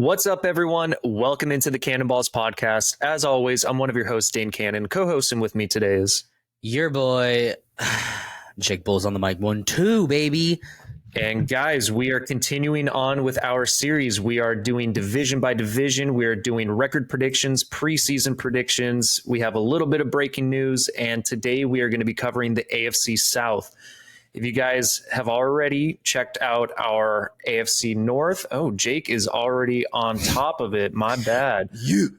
What's up, everyone? Welcome into the Cannonballs podcast. As always, I'm one of your hosts, Dane Cannon. Co-hosting with me today is your boy, Jake Bulls on the mic. 1-2, baby. And guys, we are continuing on with our series. We are doing division by division. We are doing record predictions, preseason predictions. We have a little bit of breaking news, and today we are going to be covering the AFC South. If you guys have already checked out our AFC North, Jake is already on top of it. My bad. You.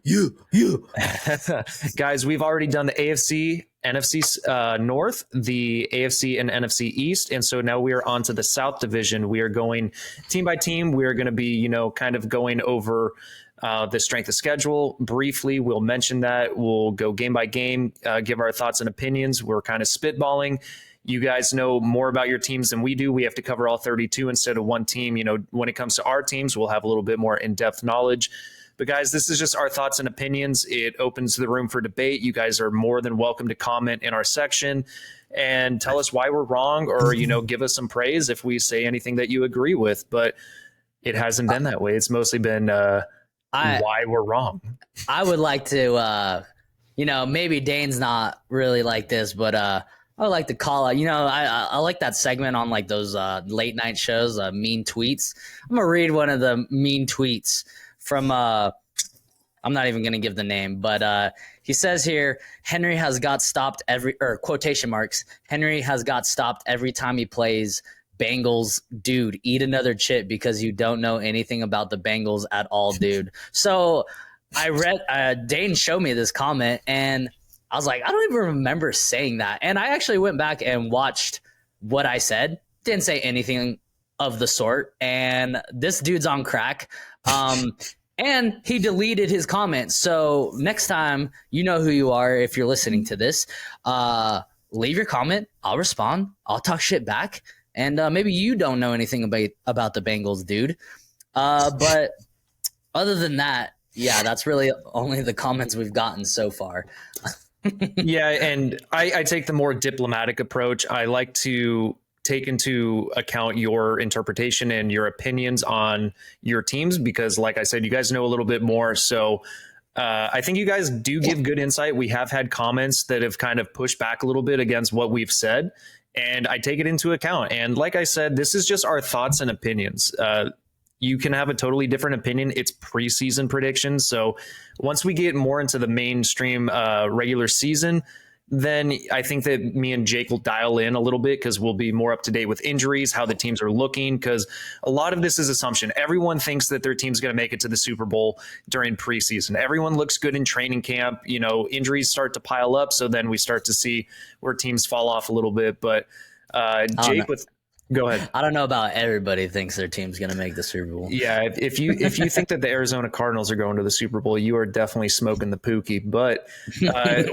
Guys, we've already done the AFC, NFC North, the AFC and NFC East. And so now we are on to the South Division. We are going team by team. We are going to be, kind of going over the strength of schedule. Briefly, we'll mention that. We'll go game by game, give our thoughts and opinions. We're kind of spitballing. You guys know more about your teams than we do. We have to cover all 32 instead of one team. When it comes to our teams, we'll have a little bit more in-depth knowledge. But guys, this is just our thoughts and opinions. It opens the room for debate. You guys are more than welcome to comment in our section and tell us why we're wrong, or, give us some praise if we say anything that you agree with. But it hasn't been that way. It's mostly been why we're wrong. I would like to, maybe Dane's not really like this, but I would like to call out, I like that segment on like those late night shows, mean tweets. I'm going to read one of the mean tweets from, I'm not even going to give the name, but he says here, Henry has got stopped quotation marks, Henry has got stopped every time he plays Bengals. Dude, eat another chip because you don't know anything about the Bengals at all, dude. So I read, Dane showed me this comment and I was like, I don't even remember saying that. And I actually went back and watched what I said. Didn't say anything of the sort. And this dude's on crack. And he deleted his comment. So next time, you know who you are if you're listening to this. Leave your comment. I'll respond. I'll talk shit back. And maybe you don't know anything about the Bengals, dude. But other than that, yeah, that's really only the comments we've gotten so far. Yeah, and I take the more diplomatic approach. I like to take into account your interpretation and your opinions on your teams because, like I said, you guys know a little bit more. So I think you guys do give good insight. We have had comments that have kind of pushed back a little bit against what we've said, and I take it into account. And like I said, this is just our thoughts and opinions. You can have a totally different opinion. It's preseason predictions. So once we get more into the mainstream regular season, then I think that me and Jake will dial in a little bit because we'll be more up to date with injuries, how the teams are looking, because a lot of this is assumption. Everyone thinks that their team's going to make it to the Super Bowl during preseason. Everyone looks good in training camp. Injuries start to pile up. So then we start to see where teams fall off a little bit. But Jake, go ahead. I don't know about everybody thinks their team's going to make the Super Bowl. Yeah, if you think that the Arizona Cardinals are going to the Super Bowl, you are definitely smoking the pookie. But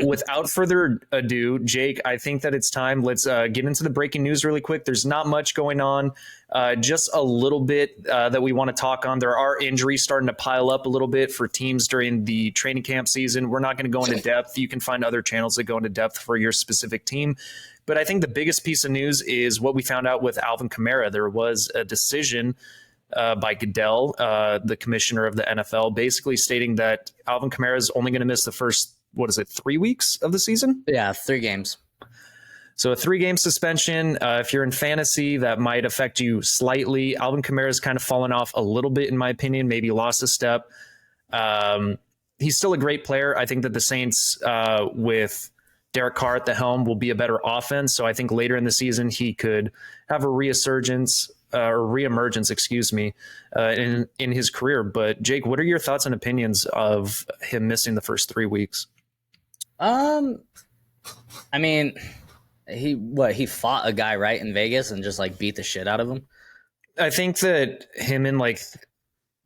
without further ado, Jake, I think that it's time. Let's get into the breaking news really quick. There's not much going on, just a little bit that we want to talk on. There are injuries starting to pile up a little bit for teams during the training camp season. We're not going to go into depth. You can find other channels that go into depth for your specific team. But I think the biggest piece of news is what we found out with Alvin Kamara. There was a decision by Goodell, the commissioner of the NFL, basically stating that Alvin Kamara is only going to miss the first, 3 weeks of the season? Yeah, 3 games. So a 3-game suspension. If you're in fantasy, that might affect you slightly. Alvin Kamara has kind of fallen off a little bit, in my opinion, maybe lost a step. He's still a great player. I think that the Saints with Derek Carr at the helm will be a better offense. So I think later in the season, he could have a reemergence, in his career. But Jake, what are your thoughts and opinions of him missing the first 3 weeks? I mean, he fought a guy right in Vegas and just like beat the shit out of him. I think that him and like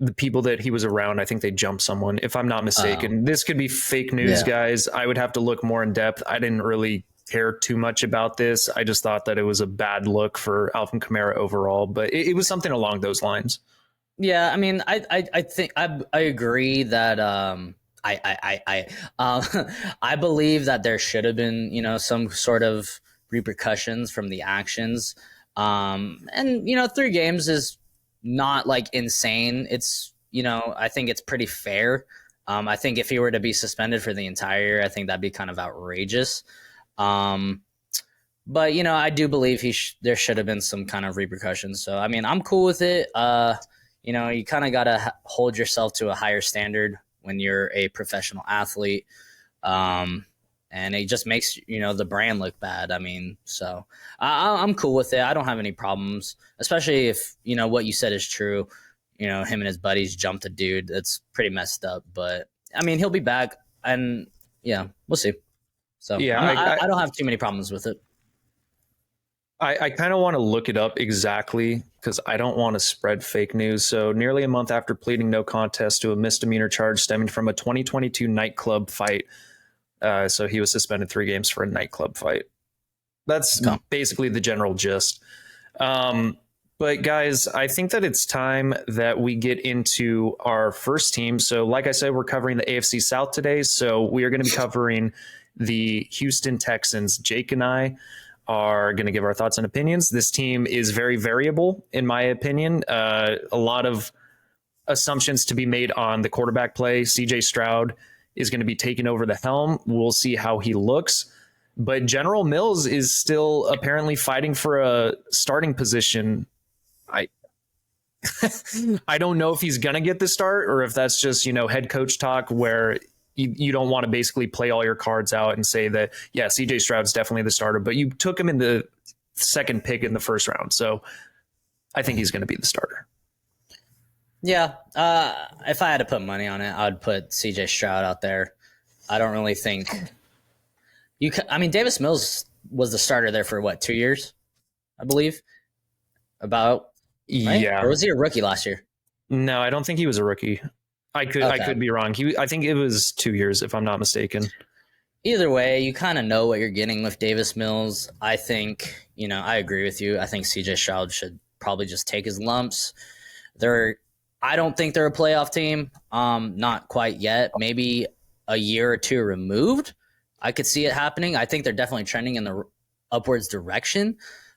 the people that he was around, I think they jumped someone, if I'm not mistaken. This could be fake news, guys. I would have to look more in depth. I didn't really care too much about this. I just thought that it was a bad look for Alvin Kamara overall, but it was something along those lines. Yeah, I mean, I think I agree that I believe that there should have been, some sort of repercussions from the actions. And 3 games is not like insane. It's, I think it's pretty fair. I think if he were to be suspended for the entire year, I think that'd be kind of outrageous. But I do believe there should have been some kind of repercussions. So I mean, I'm cool with it. You kind of gotta hold yourself to a higher standard when you're a professional athlete, and it just makes the brand look bad. I mean, so I'm cool with it. I don't have any problems, especially if what you said is true. Him and his buddies jumped a dude. That's pretty messed up. But I mean, he'll be back, and yeah, we'll see. So yeah, I don't have too many problems with it. I kind of want to look it up exactly because I don't want to spread fake news. So nearly a month after pleading no contest to a misdemeanor charge stemming from a 2022 nightclub fight. So he was suspended 3 games for a nightclub fight. That's basically the general gist. But guys, I think that it's time that we get into our first team. So like I said, we're covering the AFC South today. So we are going to be covering the Houston Texans. Jake and I are going to give our thoughts and opinions. This team is very variable, in my opinion. A lot of assumptions to be made on the quarterback play. CJ Stroud is going to be taking over the helm. We'll see how he looks. But General Mills is still apparently fighting for a starting position. I don't know if he's going to get the start or if that's just, head coach talk where you don't want to basically play all your cards out and say that, yeah, CJ Stroud's definitely the starter, but you took him in the second pick in the first round. So I think he's going to be the starter. Yeah. If I had to put money on it, I would put CJ Stroud out there. I don't really think Davis Mills was the starter there for 2 years, I believe. About, right? Yeah. Or was he a rookie last year? No, I don't think he was a rookie. I could be wrong. I think it was 2 years, if I'm not mistaken. Either way, you kind of know what you're getting with Davis Mills. I think, I agree with you. I think CJ Stroud should probably just take his lumps. I don't think they're a playoff team. Not quite yet. Maybe a year or two removed, I could see it happening. I think they're definitely trending in the upwards direction.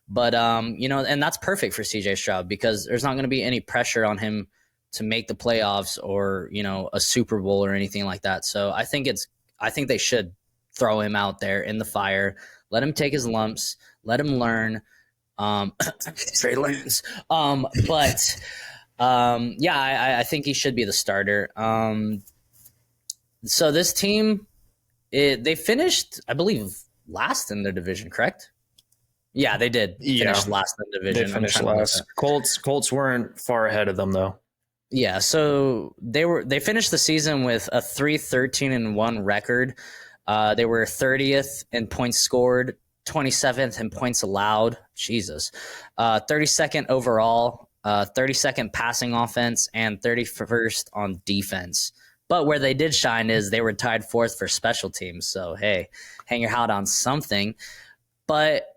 But, and that's perfect for CJ Stroud because there's not going to be any pressure on him to make the playoffs or, a Super Bowl or anything like that. So I think they should throw him out there in the fire, let him take his lumps, let him learn. Trey Lance. I think he should be the starter. So this team, they finished, I believe, last in their division, correct? Yeah, they did finish last in the division. They finished last. Colts weren't far ahead of them though. Yeah, so they finished the season with a 3-13-1 record. They were 30th in points scored, 27th in points allowed. Jesus. 32nd overall, 32nd passing offense, and 31st on defense. But where they did shine is they were tied 4th for special teams. So, hey, hang your hat on something. But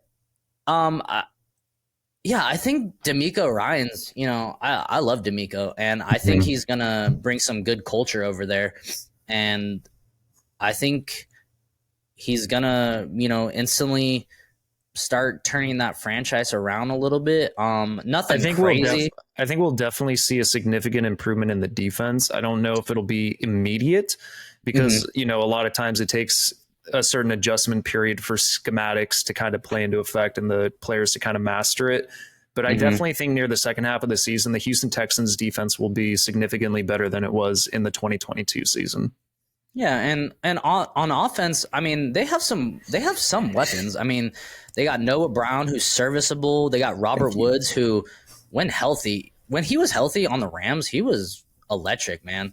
I think DeMeco Ryans, I love DeMeco, and I think he's going to bring some good culture over there. And I think he's going to, instantly start turning that franchise around a little bit. Nothing crazy. I think we'll definitely see a significant improvement in the defense. I don't know if it'll be immediate because, a lot of times it takes a certain adjustment period for schematics to kind of play into effect and the players to kind of master it. But I definitely think near the second half of the season, the Houston Texans defense will be significantly better than it was in the 2022 season. Yeah, and on offense, I mean, they have some weapons. I mean, they got Noah Brown, who's serviceable. They got Robert Woods, who, when he was healthy on the Rams, he was electric, man.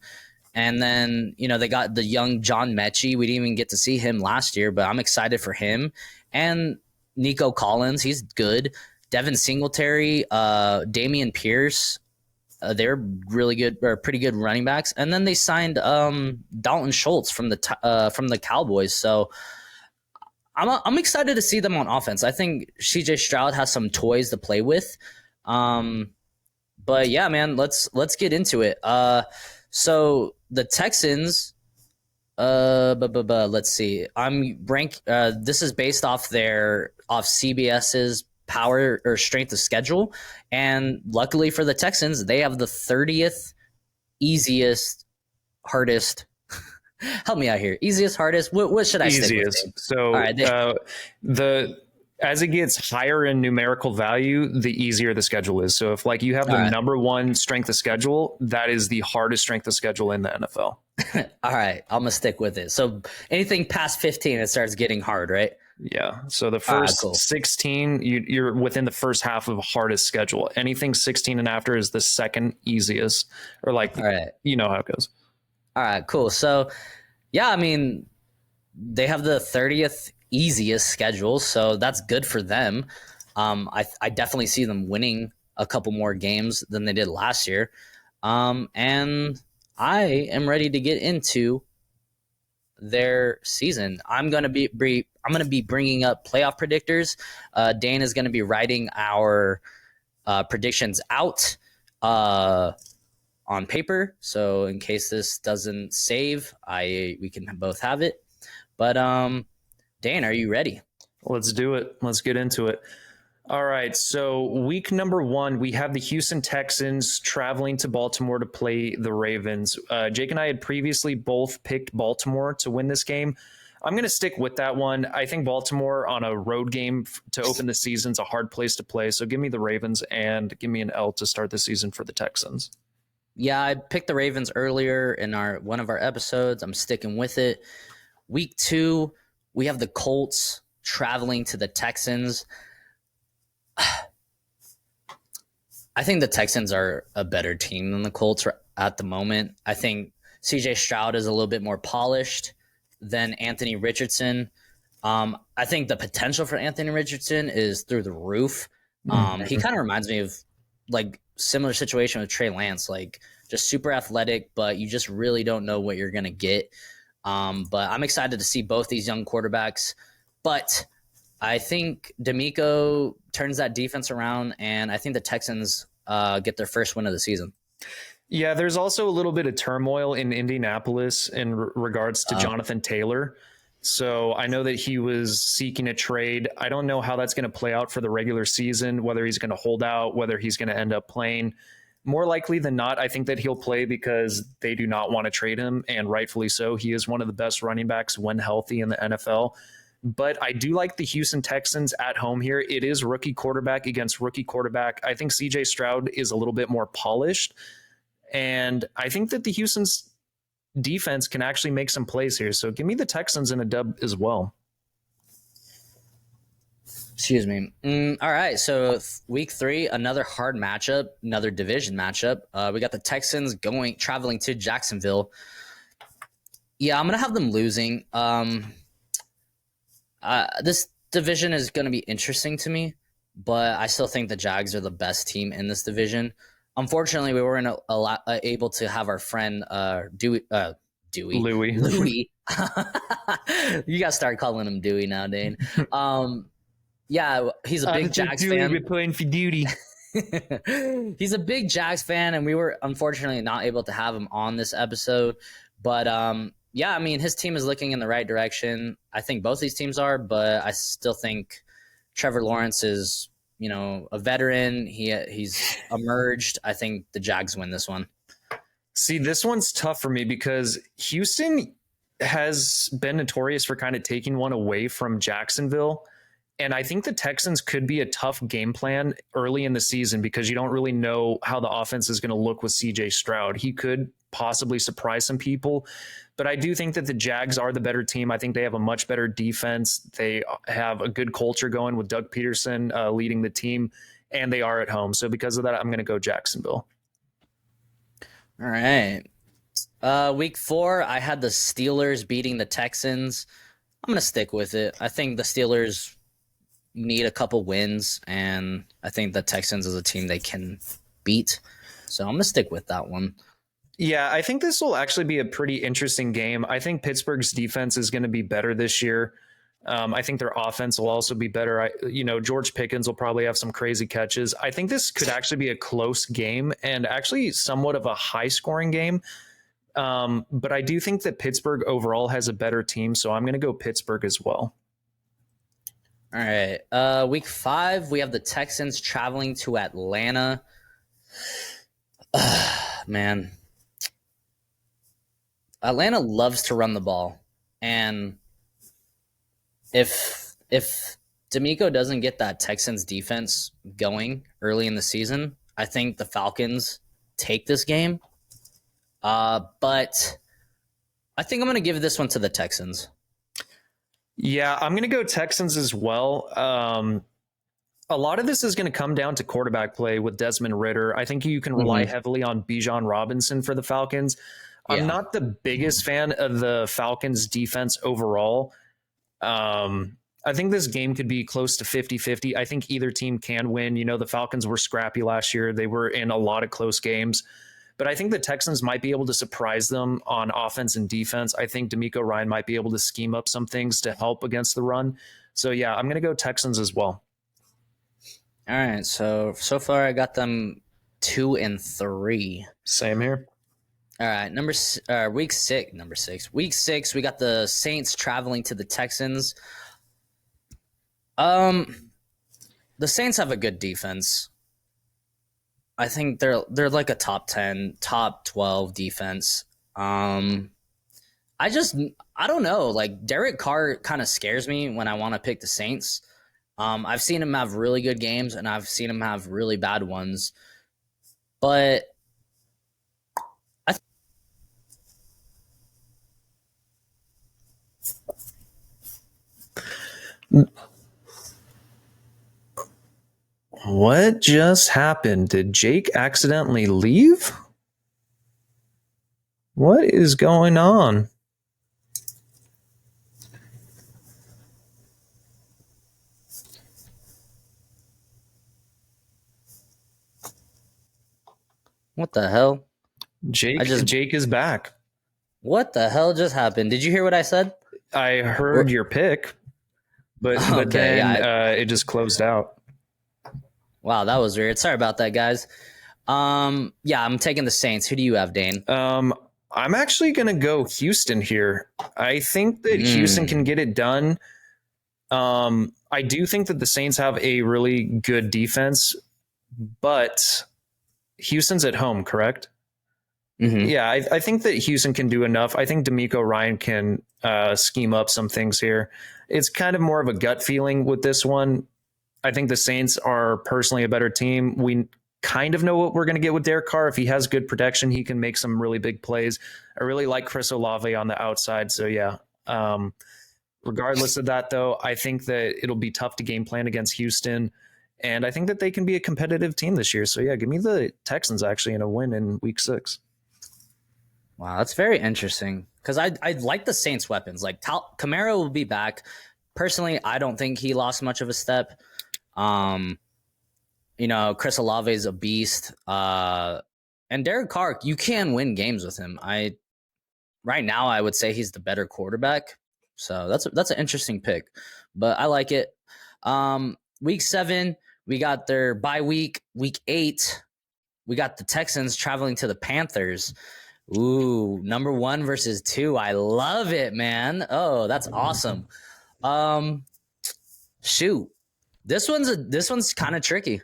And then, they got the young John Mechie. We didn't even get to see him last year, but I'm excited for him. And Nico Collins, he's good. Devin Singletary, Damian Pierce, they're really good or pretty good running backs. And then they signed Dalton Schultz from the Cowboys. So I'm excited to see them on offense. I think CJ Stroud has some toys to play with. But yeah, man, let's get into it. So the Texans, let's see. This is based off CBS's power or strength of schedule, and luckily for the Texans, they have the 30th easiest, hardest? Help me out here. Easiest, hardest. What should I stick with? Easiest. So All right. the as it gets higher in numerical value, the easier the schedule is. So if like you have the All right. number one strength of schedule, that is the hardest strength of schedule in the NFL. All right. I'm gonna stick with it. So anything past 15, it starts getting hard, right? Yeah. So the first Cool. 16, you're within the first half of hardest schedule. Anything 16 and after is the second easiest, or like, All right. you know how it goes. All right. Cool. So, yeah, I mean, they have the 30th easiest schedule, so that's good for them. I definitely see them winning a couple more games than they did last year. And I am ready to get into their season. I'm gonna be bringing up playoff predictors. Dane is gonna be writing our predictions out on paper. So in case this doesn't save, we can both have it. But Dane, are you ready? Let's do it. Let's get into it. All right. So week number 1, we have the Houston Texans traveling to Baltimore to play the Ravens. Jake and I had previously both picked Baltimore to win this game. I'm going to stick with that one. I think Baltimore on a road game to open the season is a hard place to play. So give me the Ravens and give me an L to start the season for the Texans. Yeah, I picked the Ravens earlier in one of our episodes. I'm sticking with it. Week 2, we have the Colts traveling to the Texans. I think the Texans are a better team than the Colts at the moment. I think CJ Stroud is a little bit more polished than Anthony Richardson. I think the potential for Anthony Richardson is through the roof. He kind of reminds me of like similar situation with Trey Lance, like just super athletic, but you just really don't know what you're going to get. But I'm excited to see both these young quarterbacks. But I think DeMeco turns that defense around, and I think the Texans get their first win of the season. Yeah, there's also a little bit of turmoil in Indianapolis in regards to Jonathan Taylor. So I know that he was seeking a trade. I don't know how that's going to play out for the regular season, whether he's going to hold out, whether he's going to end up playing. More likely than not, I think that he'll play because they do not want to trade him, and rightfully so. He is one of the best running backs when healthy in the NFL. But I do like the Houston Texans at home here. It is rookie quarterback against rookie quarterback. I think CJ Stroud is a little bit more polished. And I think that the Houston's defense can actually make some plays here. So give me the Texans in a dub as well. Excuse me. All right. So week 3, another hard matchup, another division matchup. We got the Texans traveling to Jacksonville. Yeah, I'm going to have them losing. This division is going to be interesting to me, but I still think the Jags are the best team in this division. Unfortunately, we weren't able to have our friend Louis. You got to start calling him Dewey now, Dane. Yeah, he's a big Jags fan. Replaying for duty. He's a big Jags fan, and we were unfortunately not able to have him on this episode. But yeah, I mean, his team is looking in the right direction. I think both these teams are, but I still think Trevor Lawrence is, a veteran. He's emerged. I think the Jags win this one. See, this one's tough for me because Houston has been notorious for kind of taking one away from Jacksonville. And I think the Texans could be a tough game plan early in the season because you don't really know how the offense is going to look with CJ Stroud. He could possibly surprise some people, but I do think that the Jags are the better team. I think they have a much better defense. They have a good culture going with Doug Peterson leading the team, and they are at home. So because of that, I'm going to go Jacksonville. All right. Week 4, I had the Steelers beating the Texans. I'm going to stick with it. I think the Steelers need a couple wins, and I think the Texans is a team they can beat. So I'm going to stick with that one. Yeah, I think this will actually be a pretty interesting game. I think Pittsburgh's defense is going to be better this year. I think their offense will also be better. George Pickens will probably have some crazy catches. I think this could actually be a close game and actually somewhat of a high-scoring game. But I do think that Pittsburgh overall has a better team, so I'm going to go Pittsburgh as well. All right. Week 5, we have the Texans traveling to Atlanta. Man, Atlanta loves to run the ball, and if D'Amico doesn't get that Texans defense going early in the season, I think the Falcons take this game. But I think I'm going to give this one to the Texans. Yeah, I'm going to go Texans as well. A lot of this is going to come down to quarterback play with Desmond Ridder. I think you can rely heavily on Bijan Robinson for the Falcons. Yeah. I'm not the biggest fan of the Falcons defense overall. I think this game could be close to 50-50. I think either team can win. The Falcons were scrappy last year. They were in a lot of close games. But I think the Texans might be able to surprise them on offense and defense. I think D'Amico Ryan might be able to scheme up some things to help against the run. So, yeah, I'm going to go Texans as well. All right. So far I got them 2 and 3. Same here. All right. Week 6. Week 6, we got the Saints traveling to the Texans. The Saints have a good defense. I think they're like a top 10, top 12 defense. I don't know. Like Derek Carr kind of scares me when I want to pick the Saints. I've seen him have really good games and I've seen him have really bad ones. But What just happened? Did Jake accidentally leave? What is going on? what the hell? Jake is back. What the hell just happened? Did you hear what I said? I heard your pick, but Okay, then it just closed out. Wow, that was weird. Sorry about that, guys. Yeah, I'm taking the Saints. Who do you have, Dane? I'm actually going to go Houston here. I think that Houston can get it done. I do think that the Saints have a really good defense, but Houston's at home, correct? Mm-hmm. Yeah, I think that Houston can do enough. I think D'Amico Ryan can scheme up some things here. It's kind of more of a gut feeling with this one. I think the Saints are personally a better team. We kind of know what we're going to get with Derek Carr. If he has good protection, he can make some really big plays. I really like Chris Olave on the outside. So, yeah. Regardless of that, though, I think that it'll be tough to game plan against Houston. And I think that they can be a competitive team this year. So, yeah, give me the Texans actually in a win in week 6. Wow, that's very interesting because I like the Saints' weapons. Like Kamara will be back. Personally, I don't think he lost much of a step. Chris Olave is a beast. And Derek Carr, you can win games with him. Right now, I would say he's the better quarterback. So that's an interesting pick, but I like it. Week 7, we got their bye week. Week 8, we got the Texans traveling to the Panthers. Ooh, number 1 versus 2. I love it, man. Oh, that's awesome. Shoot. This one's kind of tricky.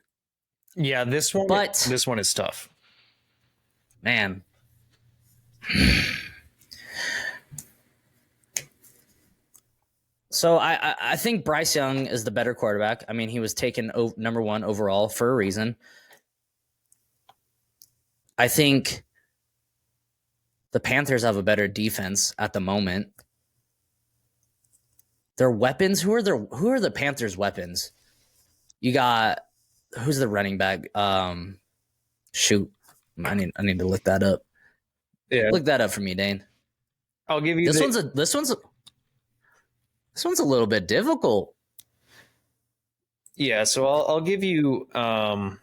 Yeah, this one is tough. Man. So I think Bryce Young is the better quarterback. I mean, he was taken number 1 overall for a reason. I think the Panthers have a better defense at the moment. Their weapons, who are the Panthers' weapons? You got who's the running back? Shoot. I need to look that up. Yeah. Look that up for me, Dane. I'll give you this one's a little bit difficult. Yeah, so I'll give you let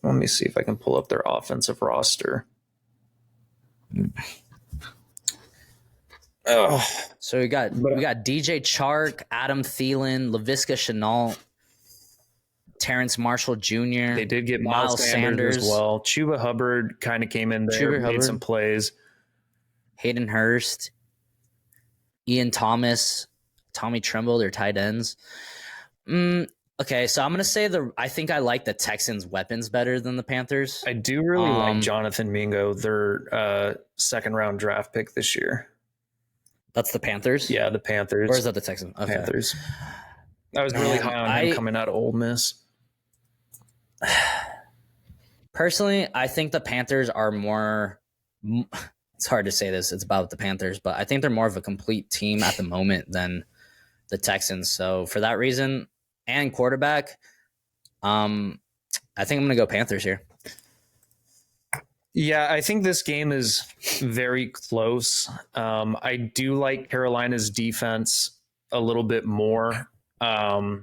me see if I can pull up their offensive roster. Oh. So we got DJ Chark, Adam Thielen, Laviska Shenault, Terrence Marshall Jr. They did get Miles Sanders as well. Chuba Hubbard kind of came in there, made some plays. Hayden Hurst, Ian Thomas, Tommy Tremble, their tight ends. Okay, so I'm gonna say I think I like the Texans' weapons better than the Panthers. I do really like Jonathan Mingo, their second round draft pick this year. That's the Panthers? Yeah, the Panthers. Or is that the Texans? Okay. Panthers. I was really high on him coming out of Ole Miss. Personally, I think the Panthers are more. It's hard to say this. It's about the Panthers, but I think they're more of a complete team at the moment than the Texans. So for that reason, and quarterback, I think I'm going to go Panthers here. Yeah, I think this game is very close. I do like Carolina's defense a little bit more. I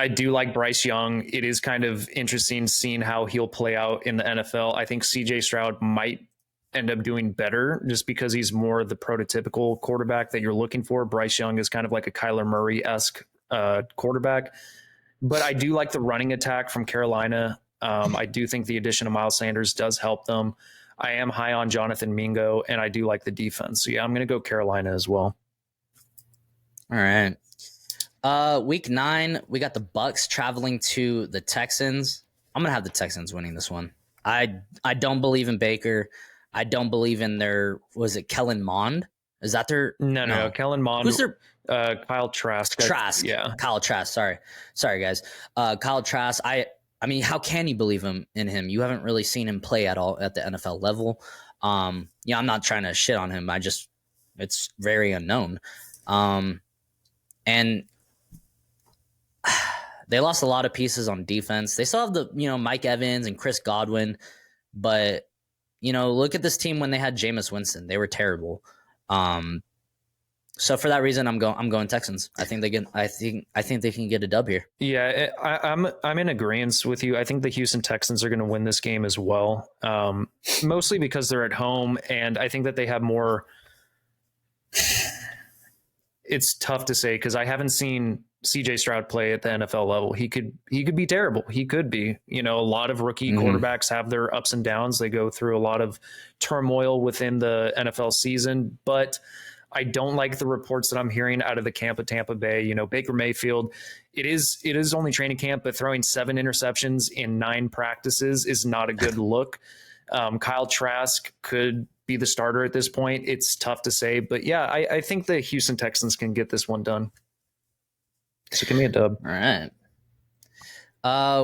do like Bryce Young. It is kind of interesting seeing how he'll play out in the NFL. I think CJ Stroud might end up doing better just because he's more the prototypical quarterback that you're looking for. Bryce Young is kind of like a Kyler Murray-esque quarterback. But I do like the running attack from Carolina. I do think the addition of Miles Sanders does help them. I am high on Jonathan Mingo, and I do like the defense. So, yeah, I'm going to go Carolina as well. All right. Week 9, we got the Bucks traveling to the Texans. I'm going to have the Texans winning this one. I don't believe in Baker. I don't believe in was it Kellen Mond? Is that their? No. Kellen Mond. Who's their? Kyle Trask. Trask. Yeah. Kyle Trask. Sorry, guys. Kyle Trask. I mean, how can you believe in him? You haven't really seen him play at all at the NFL level. I'm not trying to shit on him. It's very unknown. And they lost a lot of pieces on defense. They still have Mike Evans and Chris Godwin, but look at this team when they had Jameis Winston. They were terrible. So for that reason, I'm going Texans. I think they can get a dub here. Yeah, I'm in agreement with you. I think the Houston Texans are going to win this game as well, mostly because they're at home, and I think that they have more. It's tough to say because I haven't seen CJ Stroud play at the NFL level. He could be terrible. He could be. A lot of rookie quarterbacks have their ups and downs. They go through a lot of turmoil within the NFL season, but I don't like the reports that I'm hearing out of the camp of Tampa Bay. Baker Mayfield, it is only training camp, but throwing 7 interceptions in 9 practices is not a good look. Kyle Trask could be the starter at this point. It's tough to say, but yeah, I think the Houston Texans can get this one done. So give me a dub. All right.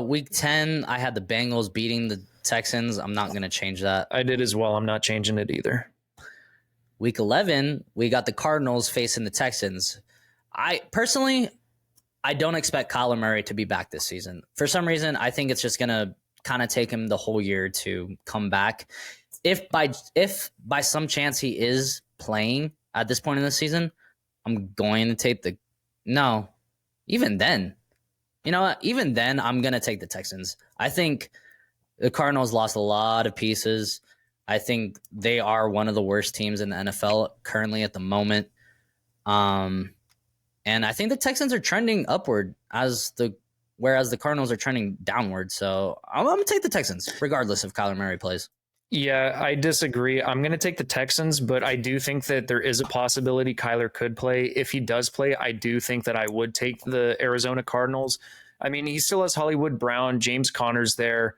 Week 10, I had the Bengals beating the Texans. I'm not going to change that. I did as well. I'm not changing it either. Week 11, we got the Cardinals facing the Texans. I don't expect Kyler Murray to be back this season. For some reason, I think it's just going to kind of take him the whole year to come back. If by some chance he is playing at this point in the season, I'm going to take even then, I'm going to take the Texans. I think the Cardinals lost a lot of pieces. I think they are one of the worst teams in the NFL currently at the moment. And I think the Texans are trending upward whereas the Cardinals are trending downward. So I'm going to take the Texans regardless if Kyler Murray plays. Yeah, I disagree. I'm going to take the Texans, but I do think that there is a possibility Kyler could play. If he does play, I do think that I would take the Arizona Cardinals. I mean, he still has Hollywood Brown, James Conner's there.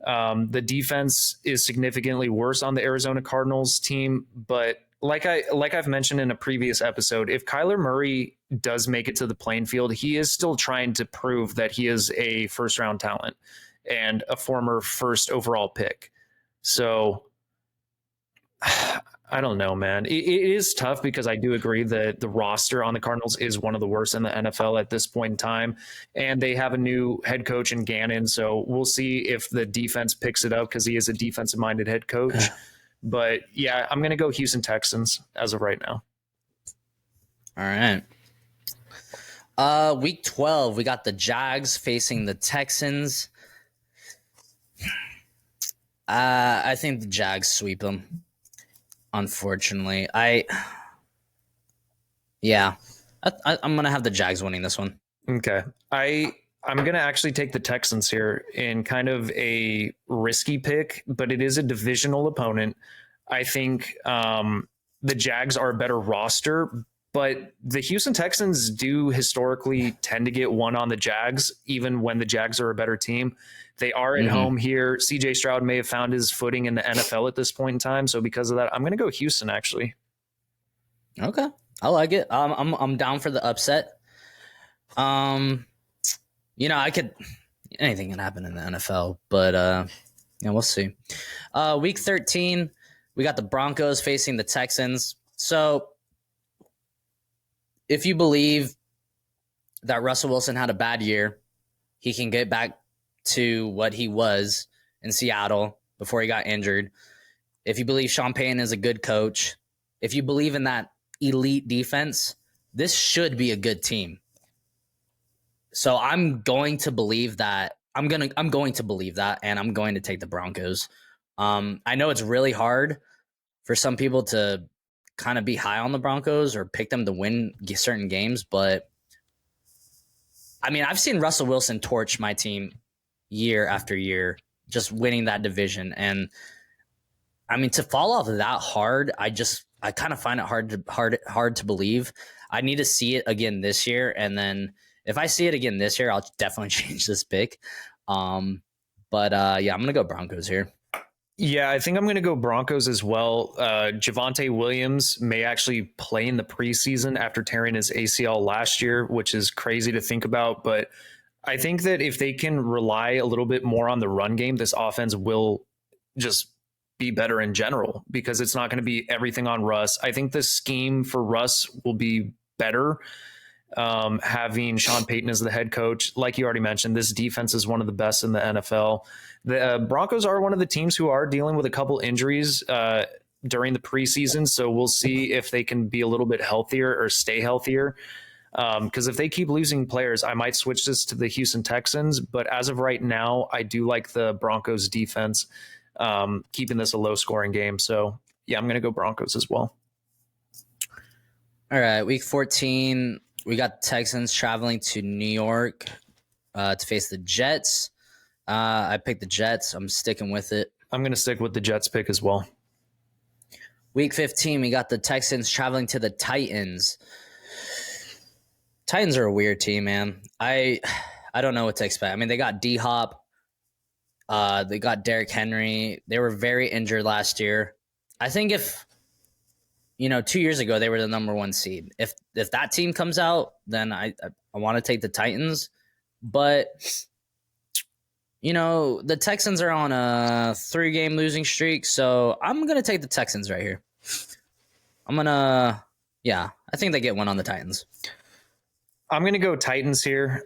The defense is significantly worse on the Arizona Cardinals team, but like I've mentioned in a previous episode, if Kyler Murray does make it to the playing field, he is still trying to prove that he is a first-round talent and a former first overall pick. So I don't know, man. It is tough because I do agree that the roster on the Cardinals is one of the worst in the NFL at this point in time. And they have a new head coach in Gannon. So we'll see if the defense picks it up because he is a defensive-minded head coach. But yeah, I'm going to go Houston Texans as of right now. All right. Week 12, we got the Jags facing the Texans. I think the Jags sweep them. Unfortunately, I'm gonna have the Jags winning this one. Okay, I'm gonna actually take the Texans here in kind of a risky pick, but it is a divisional opponent. I think the Jags are a better roster, But the Houston Texans do historically tend to get one on the Jags, even when the Jags are a better team. They are at home here. CJ Stroud may have found his footing in the NFL at this point in time. So because of that, I'm going to go Houston, actually. Okay. I like it. I'm down for the upset. Anything can happen in the NFL, but we'll see. Week 13, we got the Broncos facing the Texans. So if you believe that Russell Wilson had a bad year, he can get back to what he was in Seattle before he got injured. If you believe Sean Payton is a good coach, if you believe in that elite defense, this should be a good team. So I'm going to believe that. I'm going to believe that, and I'm going to take the Broncos. I know it's really hard for some people to kind of be high on the Broncos or pick them to win certain games, but I mean, I've seen Russell Wilson torch my team year after year, just winning that division. And I mean, to fall off that hard, I kind of find it hard to believe. I need to see it again this year, and then if I see it again this year, I'll definitely change this pick. I'm gonna go Broncos here. Yeah, I think I'm going to go Broncos as well. Javonte Williams may actually play in the preseason after tearing his ACL last year, which is crazy to think about. But I think that if they can rely a little bit more on the run game, this offense will just be better in general because it's not going to be everything on Russ. I think the scheme for Russ will be better. Having Sean Payton as the head coach, like you already mentioned, this defense is one of the best in the NFL. The Broncos are one of the teams who are dealing with a couple injuries during the preseason, so we'll see if they can be a little bit healthier or stay healthier. Because if they keep losing players, I might switch this to the Houston Texans. But as of right now, I do like the Broncos defense, keeping this a low-scoring game. So, yeah, I'm going to go Broncos as well. All right, Week 14, we got the Texans traveling to New York to face the Jets. I picked the Jets. I'm sticking with it. I'm going to stick with the Jets pick as well. Week 15, we got the Texans traveling to the Titans. Titans are a weird team, man. I don't know what to expect. I mean, they got D-Hop. They got Derrick Henry. They were very injured last year. I think if 2 years ago they were the number one seed. If that team comes out, then I want to take the Titans. But the Texans are on a 3-game losing streak, so I'm gonna take the Texans right here. I think they get one on the Titans. I'm gonna go Titans here.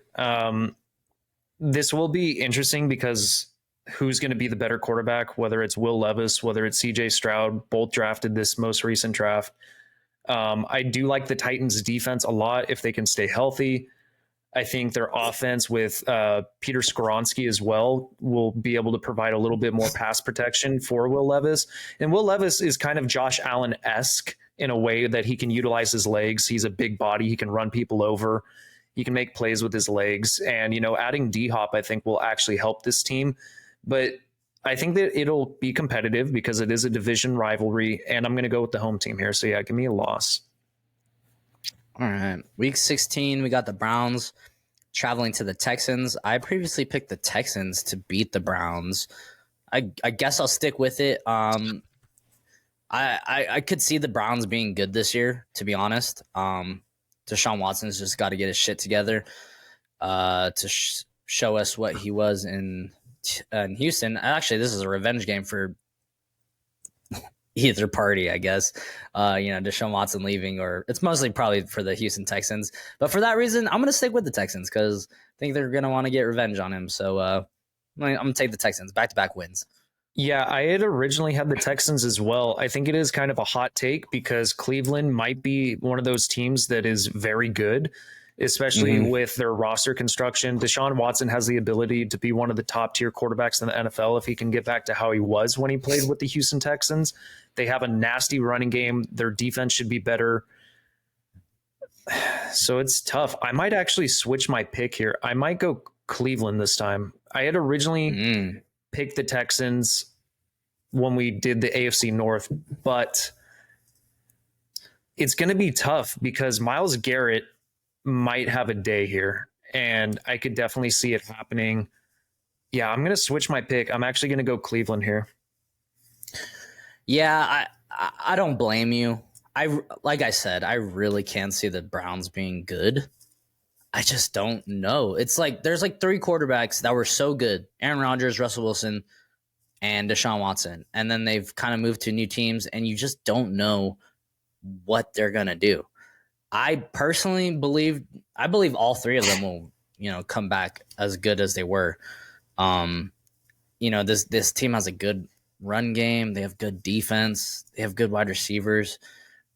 This will be interesting because who's going to be the better quarterback, whether it's Will Levis, whether it's CJ Stroud, both drafted this most recent draft. I do like the Titans defense a lot if they can stay healthy. I think their offense with Peter Skoronski as well will be able to provide a little bit more pass protection for Will Levis. And Will Levis is kind of Josh Allen-esque in a way that he can utilize his legs. He's a big body. He can run people over. He can make plays with his legs. And, adding D-Hop, I think, will actually help this team. But I think that it'll be competitive because it is a division rivalry, and I'm going to go with the home team here. So, yeah, give me a loss. All right. Week 16, we got the Browns traveling to the Texans. I previously picked the Texans to beat the Browns. I guess I'll stick with it. I could see the Browns being good this year, to be honest. Deshaun Watson's just got to get his shit together to show us what he was in Houston. Actually, this is a revenge game for either party, I guess. Deshaun Watson leaving, or it's mostly probably for the Houston Texans. But for that reason, I'm going to stick with the Texans because I think they're going to want to get revenge on him. So I'm going to take the Texans. Back-to-back wins. Yeah, I had originally had the Texans as well. I think it is kind of a hot take because Cleveland might be one of those teams that is very good, especially with their roster construction. Deshaun Watson has the ability to be one of the top tier quarterbacks in the NFL if he can get back to how he was when he played with the Houston Texans. They have a nasty running game. Their defense should be better. So it's tough. I might actually switch my pick here. I might go Cleveland this time. I had originally picked the Texans when we did the AFC North, but It's going to be tough because Myles Garrett might have a day here, and I could definitely see it happening. Yeah, I'm going to switch my pick. I'm actually going to go Cleveland here. Yeah, I don't blame you. Like I said, I really can't see the Browns being good. I just don't know. It's like there's like three quarterbacks that were so good: Aaron Rodgers, Russell Wilson, and Deshaun Watson. And then they've kind of moved to new teams, and you just don't know what they're gonna do. I personally believe all three of them will, come back as good as they were. This team has a good run game. They have good defense. They have good wide receivers,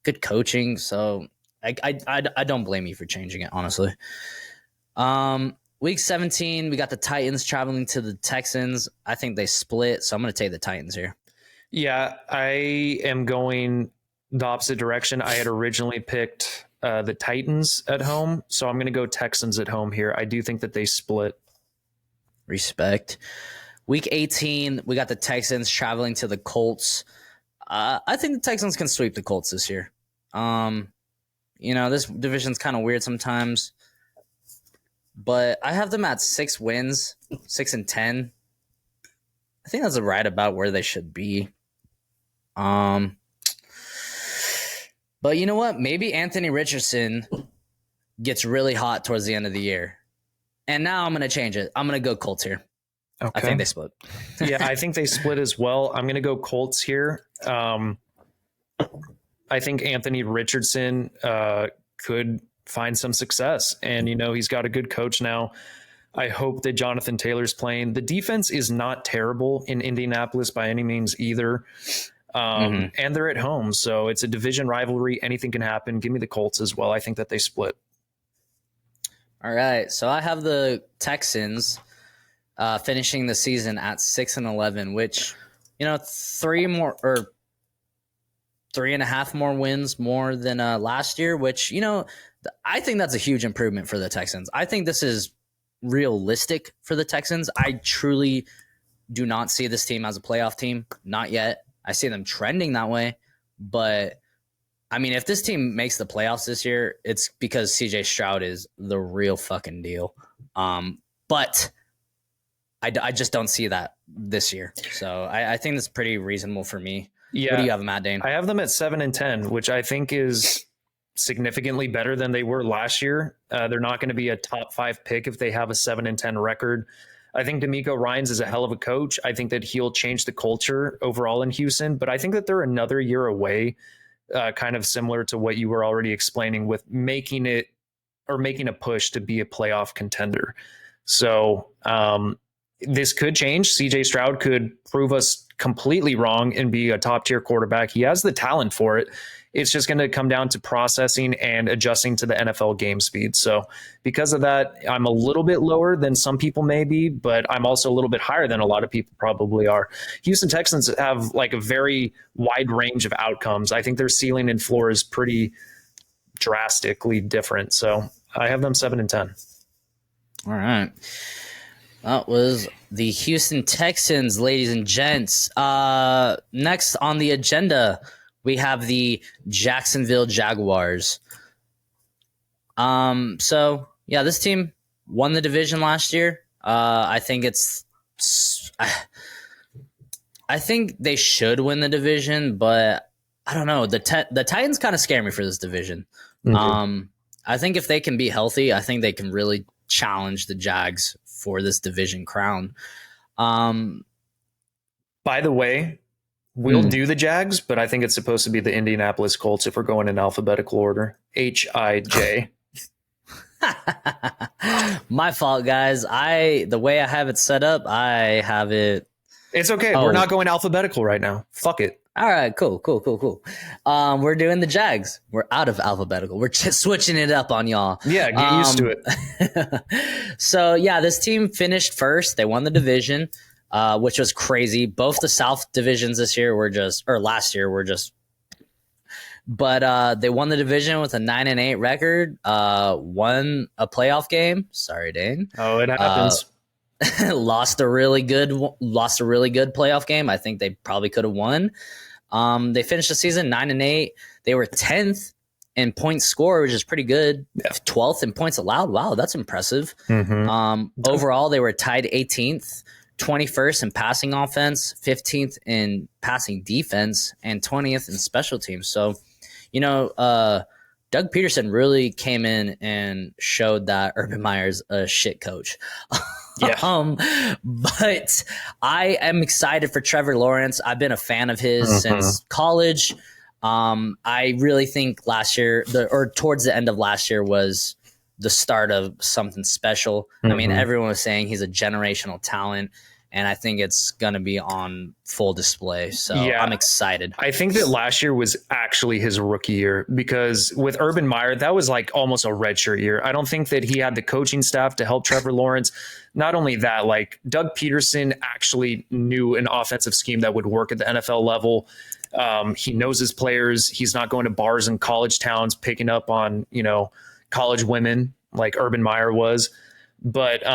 good coaching. So I don't blame you for changing it, honestly. Week 17, we got the Titans traveling to the Texans. I think they split, so I'm going to take the Titans here. Yeah, I am going the opposite direction. I had originally picked the Titans at home, so I'm going to go Texans at home here. I do think that they split. Respect. Week 18, we got the Texans traveling to the Colts. I think the Texans can sweep the Colts this year. This division's kind of weird sometimes, but I have them at 6 wins, 6-10. I think that's right about where they should be. But you know what? Maybe Anthony Richardson gets really hot towards the end of the year. And now I'm going to change it. I'm going to go Colts here. Okay. I think they split. Yeah, I think they split as well. I'm going to go Colts here. I think Anthony Richardson could find some success. And, he's got a good coach now. I hope that Jonathan Taylor's playing. The defense is not terrible in Indianapolis by any means either. And they're at home. So it's a division rivalry. Anything can happen. Give me the Colts as well. I think that they split. All right. So I have the Texans finishing the season at 6-11, which, 3.5 more wins more than last year, which, I think that's a huge improvement for the Texans. I think this is realistic for the Texans. I truly do not see this team as a playoff team. Not yet. I see them trending that way. But, I mean, if this team makes the playoffs this year, it's because CJ Stroud is the real fucking deal. But I just don't see that this year. So I think that's pretty reasonable for me. Yeah. What do you have, Matt Dane? I have them at 7-10, which I think is significantly better than they were last year. They're not going to be a top 5 pick if they have a 7-10 record. I think DeMeco Ryans is a hell of a coach. I think that he'll change the culture overall in Houston, but I think that they're another year away, kind of similar to what you were already explaining with making a push to be a playoff contender. So this could change. CJ Stroud could prove us completely wrong and be a top tier quarterback. He has the talent for it. It's just going to come down to processing and adjusting to the NFL game speed. So because of that, I'm a little bit lower than some people may be, but I'm also a little bit higher than a lot of people probably are. Houston Texans have like a very wide range of outcomes. I think their ceiling and floor is pretty drastically different. So I have them 7-10. All right. That was the Houston Texans, ladies and gents. Next on the agenda, we have the Jacksonville Jaguars. So yeah, this team won the division last year. I think they should win the division, but I don't know. The Titans kind of scare me for this division. Mm-hmm. I think if they can be healthy, I think they can really challenge the Jags for this division crown. By the way, we'll do the Jags, but I think it's supposed to be the Indianapolis Colts if we're going in alphabetical order. HIJ. My fault, guys. The way I have it set up, I have it. It's okay. We're not going alphabetical right now. Fuck it. All right, cool. We're doing the Jags. We're out of alphabetical. We're just switching it up on y'all. Yeah, get used to it. So, yeah, this team finished first. They won the division, which was crazy. Both the South divisions last year were just. But they won the division with a 9-8 record. Won a playoff game. Sorry, Dane. Oh, it happens. Lost a really good playoff game. I think they probably could have won. They finished the season 9-8. They were 10th in points scored, which is pretty good. Yeah. 12th in points allowed. Wow, that's impressive. Mm-hmm. Overall, they were tied 18th, 21st in passing offense, 15th in passing defense, and 20th in special teams. So, Doug Peterson really came in and showed that Urban Meyer's a shit coach. Yeah. But I am excited for Trevor Lawrence. I've been a fan of his since college. I really think last year, or towards the end of last year, was the start of something special. I mean, everyone was saying he's a generational talent, and I think it's going to be on full display. So I'm excited. I think that last year was actually his rookie year, because with Urban Meyer, that was like almost a redshirt year. I don't think that he had the coaching staff to help Trevor Lawrence. Not only that, like Doug Peterson actually knew an offensive scheme that would work at the NFL level. He knows his players. He's not going to bars in college towns picking up on, college women like Urban Meyer was. But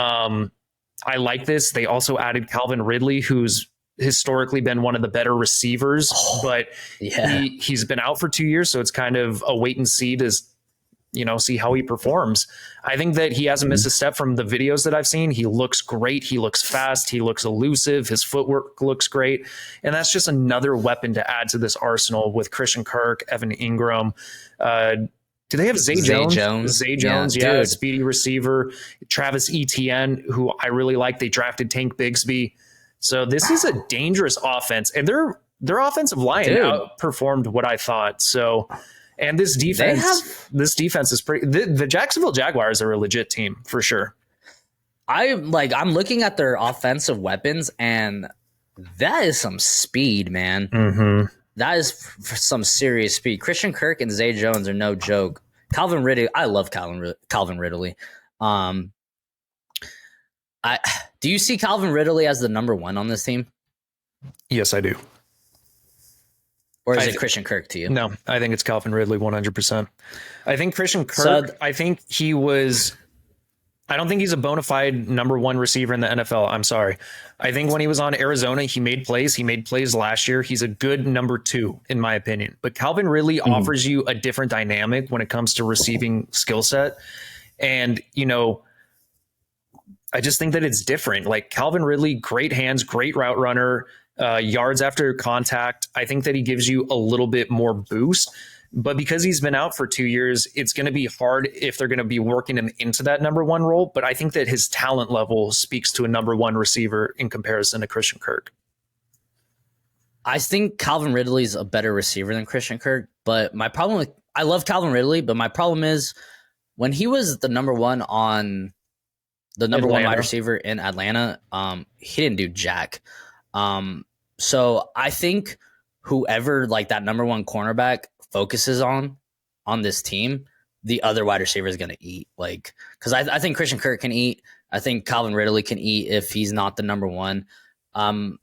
I like this. They also added Calvin Ridley, who's historically been one of the better receivers, but he's been out for 2 years. So it's kind of a wait and see to, see how he performs. I think that he hasn't missed a step from the videos that I've seen. He looks great. He looks fast. He looks elusive. His footwork looks great. And that's just another weapon to add to this arsenal with Christian Kirk, Evan Ingram. Do they have Zay Jones? Zay Jones, yeah, speedy receiver. Travis Etienne, who I really like. They drafted Tank Bigsby. So this is a dangerous offense. And their offensive line outperformed what I thought. So, and this defense is pretty. The Jacksonville Jaguars are a legit team for sure. I'm looking at their offensive weapons, and that is some speed, man. Mm-hmm. That is some serious speed. Christian Kirk and Zay Jones are no joke. Calvin Ridley, I love Calvin Ridley. Do you see Calvin Ridley as the number one on this team? Yes, I do. Or is it Christian Kirk to you? No, I think it's Calvin Ridley 100%. I think Christian Kirk, I don't think he's a bona fide number one receiver in the NFL. I'm sorry. I think when he was on Arizona, he made plays. He made plays last year. He's a good number two, in my opinion. But Calvin Ridley offers you a different dynamic when it comes to receiving skill set. And, I just think that it's different. Like Calvin Ridley, great hands, great route runner, yards after contact. I think that he gives you a little bit more boost. But because he's been out for 2 years, it's going to be hard if they're going to be working him into that number one role. But I think that his talent level speaks to a number one receiver in comparison to Christian Kirk. I think Calvin Ridley's a better receiver than Christian Kirk. But my problem I love Calvin Ridley, but my problem is when he was the number one wide receiver in Atlanta, he didn't do jack. So I think whoever that number one cornerback focuses on this team, the other wide receiver is going to eat. Because I think Christian Kirk can eat. I think Calvin Ridley can eat if he's not the number one. And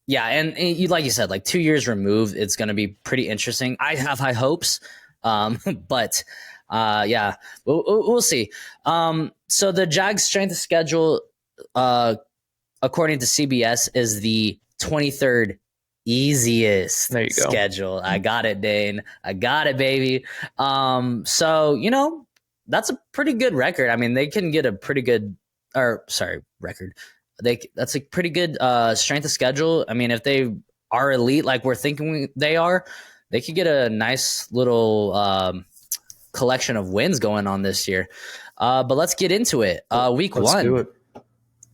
like you said, 2 years removed, it's going to be pretty interesting. I have high hopes, but we'll see. So the Jags' strength of schedule, according to CBS, is the 23rd easiest schedule. I got it, Dane. I got it, baby. So, that's a pretty good record. I mean, they can get a pretty good record. That's a pretty good strength of schedule. I mean, if they are elite like we're thinking they are, they could get a nice little collection of wins going on this year. But let's get into it. Week Let's 1. do it.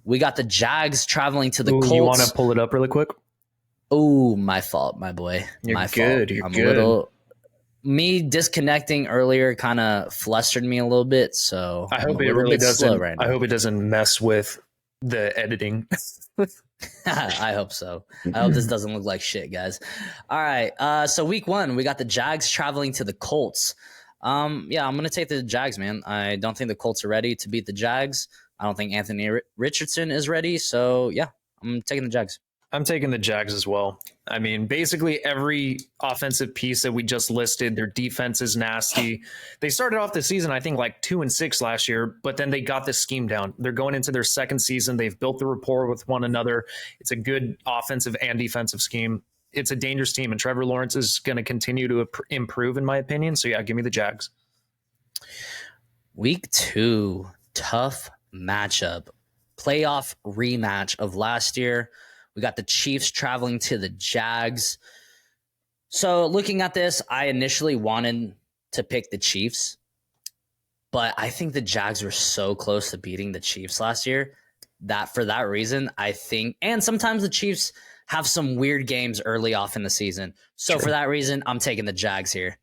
We got the Jags traveling to the Colts. You want to pull it up really quick? Oh, my fault, my boy. You're good. You're good. Me disconnecting earlier kind of flustered me a little bit, so I hope it really doesn't. Right, I hope it doesn't mess with the editing. I hope so. I hope this doesn't look like shit, guys. All right. So week 1, we got the Jags traveling to the Colts. I'm gonna take the Jags, man. I don't think the Colts are ready to beat the Jags. I don't think Anthony Richardson is ready. So yeah, I'm taking the Jags. I'm taking the Jags as well. I mean, basically every offensive piece that we just listed, their defense is nasty. They started off the season, I think, 2-6 last year, but then they got this scheme down. They're going into their second season. They've built the rapport with one another. It's a good offensive and defensive scheme. it's a dangerous team, and Trevor Lawrence is going to continue to improve, in my opinion. So yeah, give me the Jags. Week 2, tough matchup, playoff rematch of last year. We got the Chiefs traveling to the Jags. So looking at this, I initially wanted to pick the Chiefs, but I think the Jags were so close to beating the Chiefs last year that for that reason, I think, and sometimes the Chiefs have some weird games early off in the season. So for that reason, I'm taking the Jags here.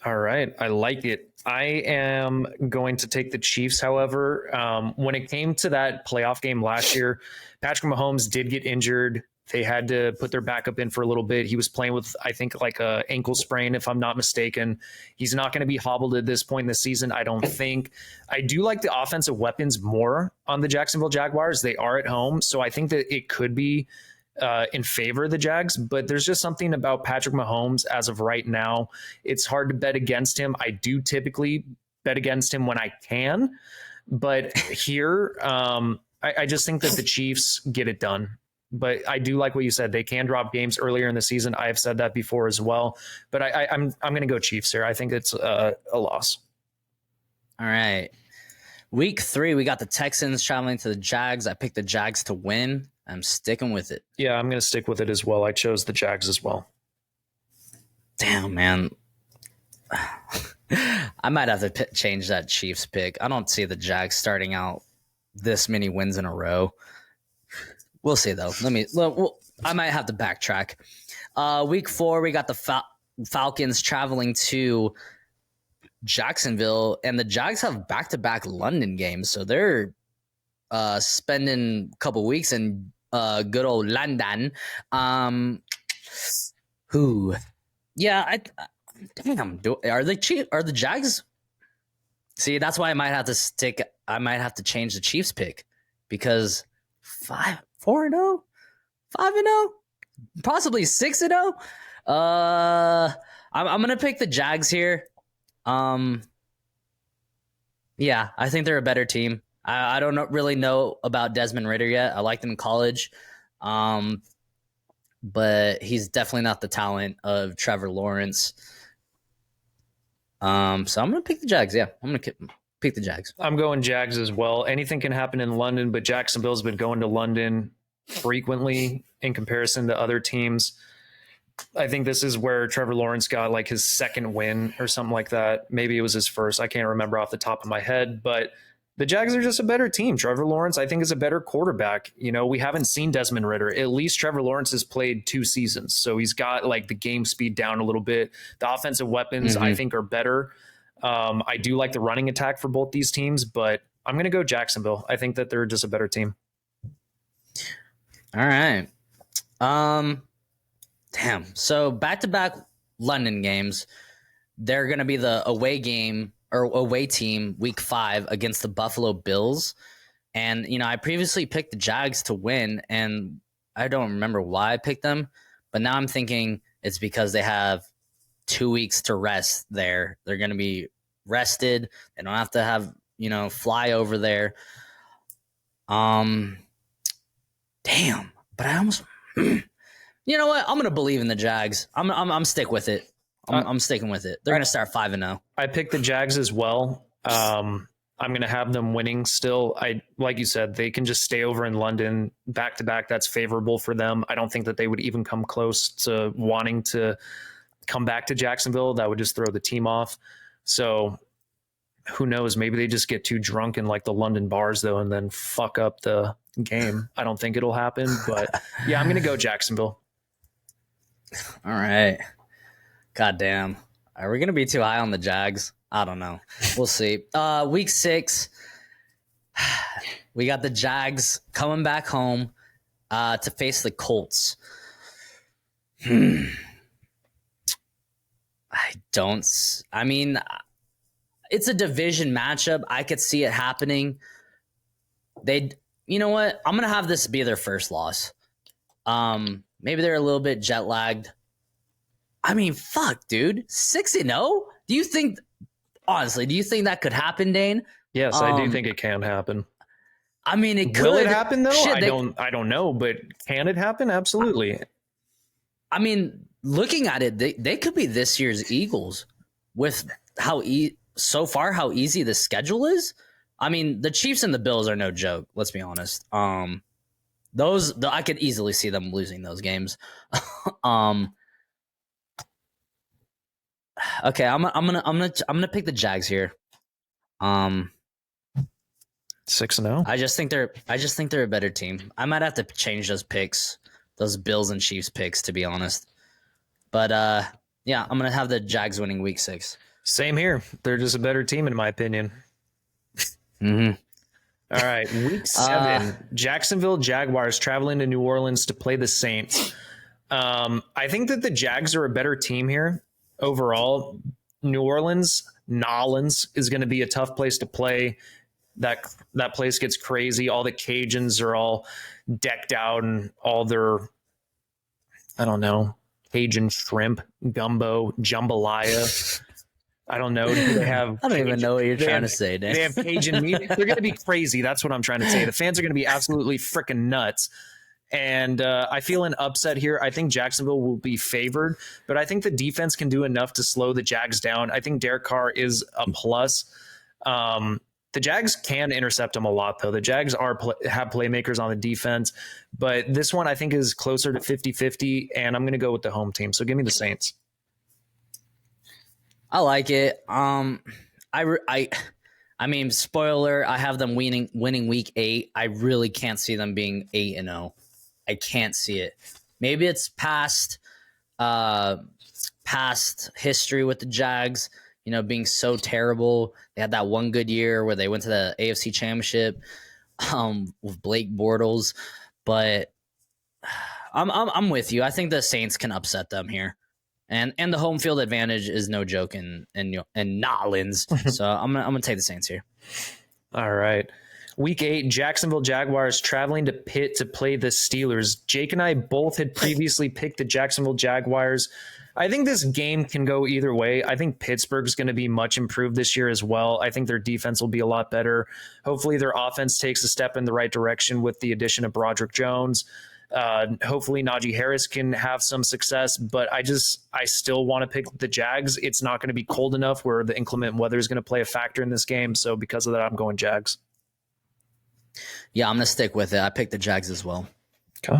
All right. I like it. I am going to take the Chiefs, however. When it came to that playoff game last year, Patrick Mahomes did get injured. They had to put their backup in for a little bit. He was playing with, I think, like a ankle sprain, if I'm not mistaken. He's not going to be hobbled at this point in the season, I don't think. I do like the offensive weapons more on the Jacksonville Jaguars. They are at home, so I think that it could be in favor of the Jags, but there's just something about Patrick Mahomes as of right now. It's hard to bet against him. I do typically bet against him when I can, but here, I just think that the Chiefs get it done. But I do like what you said. They can drop games earlier in the season. I have said that before as well. But I'm going to go Chiefs here. I think it's a loss. All right. Week 3, we got the Texans traveling to the Jags. I picked the Jags to win. I'm sticking with it. Yeah, I'm going to stick with it as well. I chose the Jags as well. Damn, man. I might have to change that Chiefs pick. I don't see the Jags starting out this many wins in a row. We'll see, though. I might have to backtrack. Week 4, we got the Falcons traveling to Jacksonville, and the Jags have back-to-back London games, so they're spending a couple weeks in good old London. Are they cheap? Are the Jags? See, that's why I might have to change the Chiefs pick, because 4-0, 5-0, possibly 6-0. I'm gonna pick the Jags here. Yeah, I think they're a better team. I don't really know about Desmond Ridder yet. I liked him in college, but he's definitely not the talent of Trevor Lawrence. So I'm going to pick the Jags. Yeah, I'm going to pick the Jags. I'm going Jags as well. Anything can happen in London, but Jacksonville's been going to London frequently in comparison to other teams. I think this is where Trevor Lawrence got like his second win or something like that. Maybe it was his first. I can't remember off the top of my head, but the Jags are just a better team. Trevor Lawrence, I think, is a better quarterback. You know, we haven't seen Desmond Ridder. At least Trevor Lawrence has played 2 seasons. So he's got like the game speed down a little bit. The offensive weapons, I think, are better. I do like the running attack for both these teams, but I'm going to go Jacksonville. I think that they're just a better team. All right. Damn. So back-to-back London games. They're going to be the away game or away team week 5 against the Buffalo Bills. And, you know, I previously picked the Jags to win, and I don't remember why I picked them, but now I'm thinking it's because they have 2 weeks to rest there. They're going to be rested. They don't have to have, you know, fly over there. Damn. But I almost, you know what? I'm going to believe in the Jags. I'm stick with it. I'm sticking with it. They're going to start 5-0. I picked the Jags as well. I'm going to have them winning still. Like you said, they can just stay over in London back to back. That's favorable for them. I don't think that they would even come close to wanting to come back to Jacksonville. That would just throw the team off. So who knows? Maybe they just get too drunk in like the London bars though, and then fuck up the game. I don't think it'll happen, but yeah, I'm going to go Jacksonville. All right. God damn. Are we going to be too high on the Jags? I don't know. We'll see. Week 6, we got the Jags coming back home to face the Colts. I mean, it's a division matchup. I could see it happening. You know what? I'm going to have this be their first loss. Maybe they're a little bit jet lagged. I mean, fuck, dude. 6-0? Do you think that could happen, Dane? Yes, I do think it can happen. I mean, it could. Will it happen though? I don't know, but can it happen? Absolutely. I mean, looking at it, they could be this year's Eagles with so far how easy the schedule is. I mean, the Chiefs and the Bills are no joke. Let's be honest. I could easily see them losing those games. um, okay, I'm gonna pick the Jags here. 6-0. I just think they're a better team. I might have to change those picks, those Bills and Chiefs picks, to be honest. But yeah, I'm gonna have the Jags winning Week 6. Same here. They're just a better team, in my opinion. Mm-hmm. All right, Week 7, Jacksonville Jaguars traveling to New Orleans to play the Saints. I think that the Jags are a better team here overall. New Orleans, Nolans is going to be a tough place to play. That place gets crazy. All the Cajuns are all decked out and all their, I don't know, Cajun shrimp, gumbo, jambalaya. I don't know. Do they have? I don't even know what you're trying to say, Dan. They have Cajun meat. They're going to be crazy. That's what I'm trying to say. The fans are going to be absolutely freaking nuts. And I feel an upset here. I think Jacksonville will be favored, but I think the defense can do enough to slow the Jags down. I think Derek Carr is a plus. The Jags can intercept them a lot, though. The Jags have playmakers on the defense, but this one I think is closer to 50-50, and I'm going to go with the home team. So give me the Saints. I like it. I mean, spoiler, I have them winning Week 8. I really can't see them being 8-0. I can't see it. Maybe it's past history with the Jags, being so terrible. They had that one good year where they went to the AFC Championship with Blake Bortles, but I'm with you. I think the Saints can upset them here. And the home field advantage is no joke in Nolans. So I'm gonna take the Saints here. All right. Week 8, Jacksonville Jaguars traveling to Pitt to play the Steelers. Jake and I both had previously picked the Jacksonville Jaguars. I think this game can go either way. I think Pittsburgh's going to be much improved this year as well. I think their defense will be a lot better. Hopefully their offense takes a step in the right direction with the addition of Broderick Jones. Hopefully Najee Harris can have some success, but I still want to pick the Jags. It's not going to be cold enough where the inclement weather is going to play a factor in this game. So because of that, I'm going Jags. Yeah, I'm going to stick with it. I picked the Jags as well. Okay.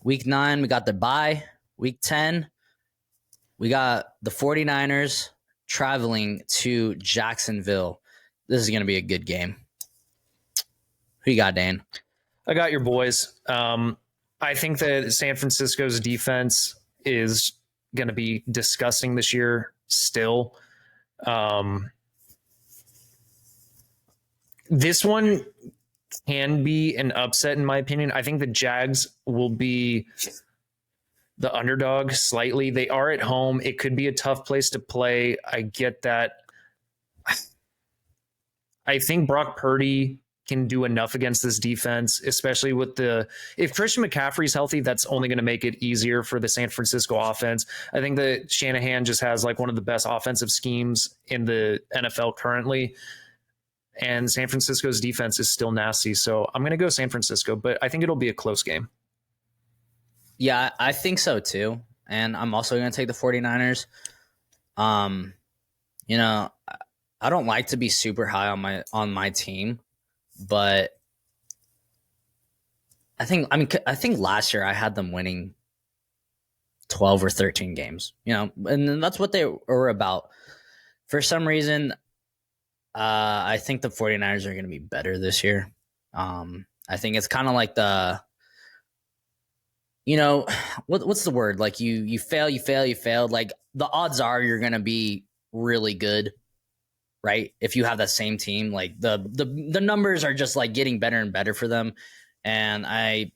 Week 9, we got the bye. Week 10, we got the 49ers traveling to Jacksonville. This is going to be a good game. Who you got, Dan? I got your boys. I think that San Francisco's defense is going to be disgusting this year still. This one can be an upset in my opinion. I think the Jags will be the underdog slightly. They are at home. It could be a tough place to play. I get that. I think Brock Purdy can do enough against this defense, especially if Christian McCaffrey's healthy, that's only going to make it easier for the San Francisco offense. I think that Shanahan just has like one of the best offensive schemes in the NFL currently. And San Francisco's defense is still nasty. So I'm going to go San Francisco, but I think it'll be a close game. Yeah, I think so too. And I'm also going to take the 49ers. I don't like to be super high on my team, but I think last year I had them winning 12 or 13 games, and that's what they were about. For some reason, I think the 49ers are going to be better this year. I think it's kind of like what's the word? Like you fail. Like the odds are you're going to be really good, right? If you have that same team, like the numbers are just like getting better and better for them. And I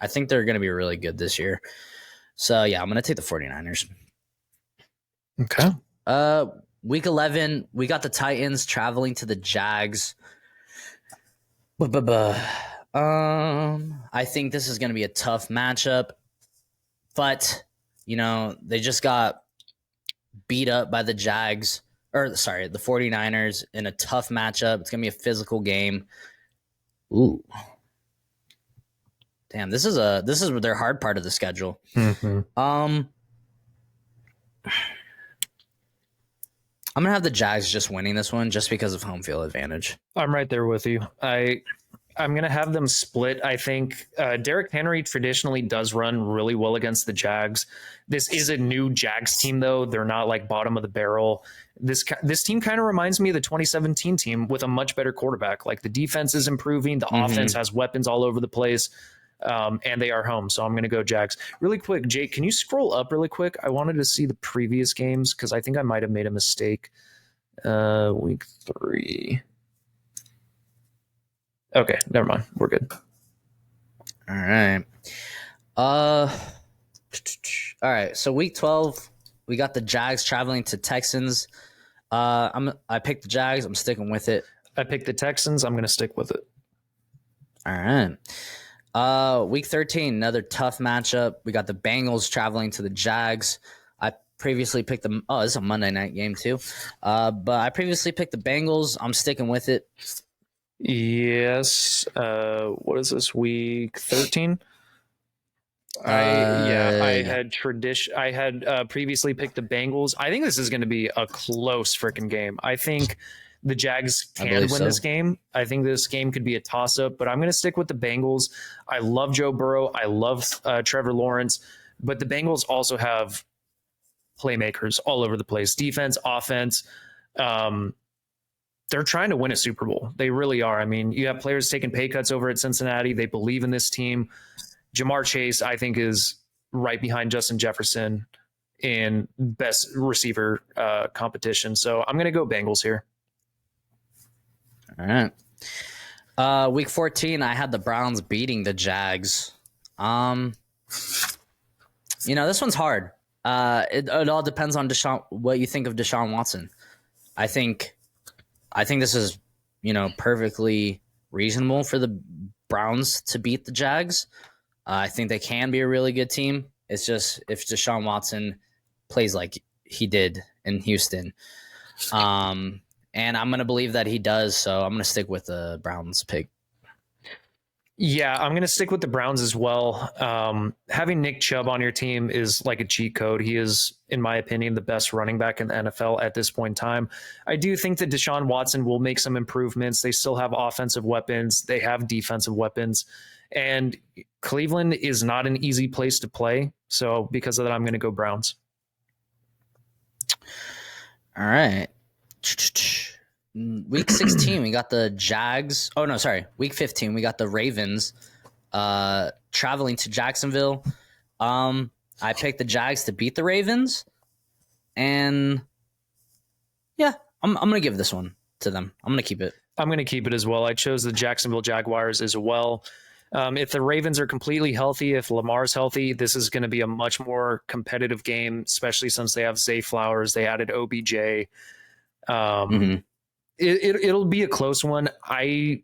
think they're going to be really good this year. So yeah, I'm going to take the 49ers. Okay. Week 11, we got the Titans traveling to the Jags. I think this is going to be a tough matchup, but they just got beat up by the Jags, the 49ers in a tough matchup. It's going to be a physical game. Ooh. Damn, this is their hard part of the schedule. Mm-hmm. I'm gonna have the Jags just winning this one just because of home field advantage. I'm right there with you. I'm going to have them split. I think Derrick Henry traditionally does run really well against the Jags. This is a new Jags team, though. They're not like bottom of the barrel. This team kind of reminds me of the 2017 team with a much better quarterback. Like the defense is improving. The offense has weapons all over the place. And they are home. So I'm going to go Jags. Really quick, Jake, can you scroll up really quick? I wanted to see the previous games because I think I might have made a mistake. Week 3. Okay, never mind. We're good. All right. All right. So week 12, we got the Jags traveling to Texans. I picked the Jags. I'm sticking with it. I picked the Texans. I'm going to stick with it. All right. Week 13, another tough matchup. We got the Bengals traveling to the Jags. I previously picked them. Oh, this is a Monday night game too. But I previously picked the Bengals. I'm sticking with it. Yes. What is this, week 13? I had previously picked the Bengals. I think this is going to be a close freaking game. I think the Jags can win this game. I think this game could be a toss-up, but I'm going to stick with the Bengals. I love Joe Burrow. I love Trevor Lawrence, but the Bengals also have playmakers all over the place. Defense, offense. They're trying to win a Super Bowl. They really are. I mean, you have players taking pay cuts over at Cincinnati. They believe in this team. Jamar Chase, I think, is right behind Justin Jefferson in best receiver competition. So I'm going to go Bengals here. All right. Week 14, I had the Browns beating the Jags. This one's hard. It all depends on what you think of Deshaun Watson. I think this is, perfectly reasonable for the Browns to beat the Jags. I think they can be a really good team. It's just if Deshaun Watson plays like he did in Houston. And I'm going to believe that he does, so I'm going to stick with the Browns pick. Yeah, I'm going to stick with the Browns as well. Having Nick Chubb on your team is like a cheat code. He is, in my opinion, the best running back in the NFL at this point in time. I do think that Deshaun Watson will make some improvements. They still have offensive weapons. They have defensive weapons. And Cleveland is not an easy place to play. So because of that, I'm going to go Browns. All right. Week 16, we got the Jags. Oh, no, sorry. Week 15, we got the Ravens traveling to Jacksonville. I picked the Jags to beat the Ravens. And, yeah, I'm going to give this one to them. I'm going to keep it. I'm going to keep it as well. I chose the Jacksonville Jaguars as well. If the Ravens are completely healthy, if Lamar's healthy, this is going to be a much more competitive game, especially since they have Zay Flowers. They added OBJ. It'll be a close one. I'm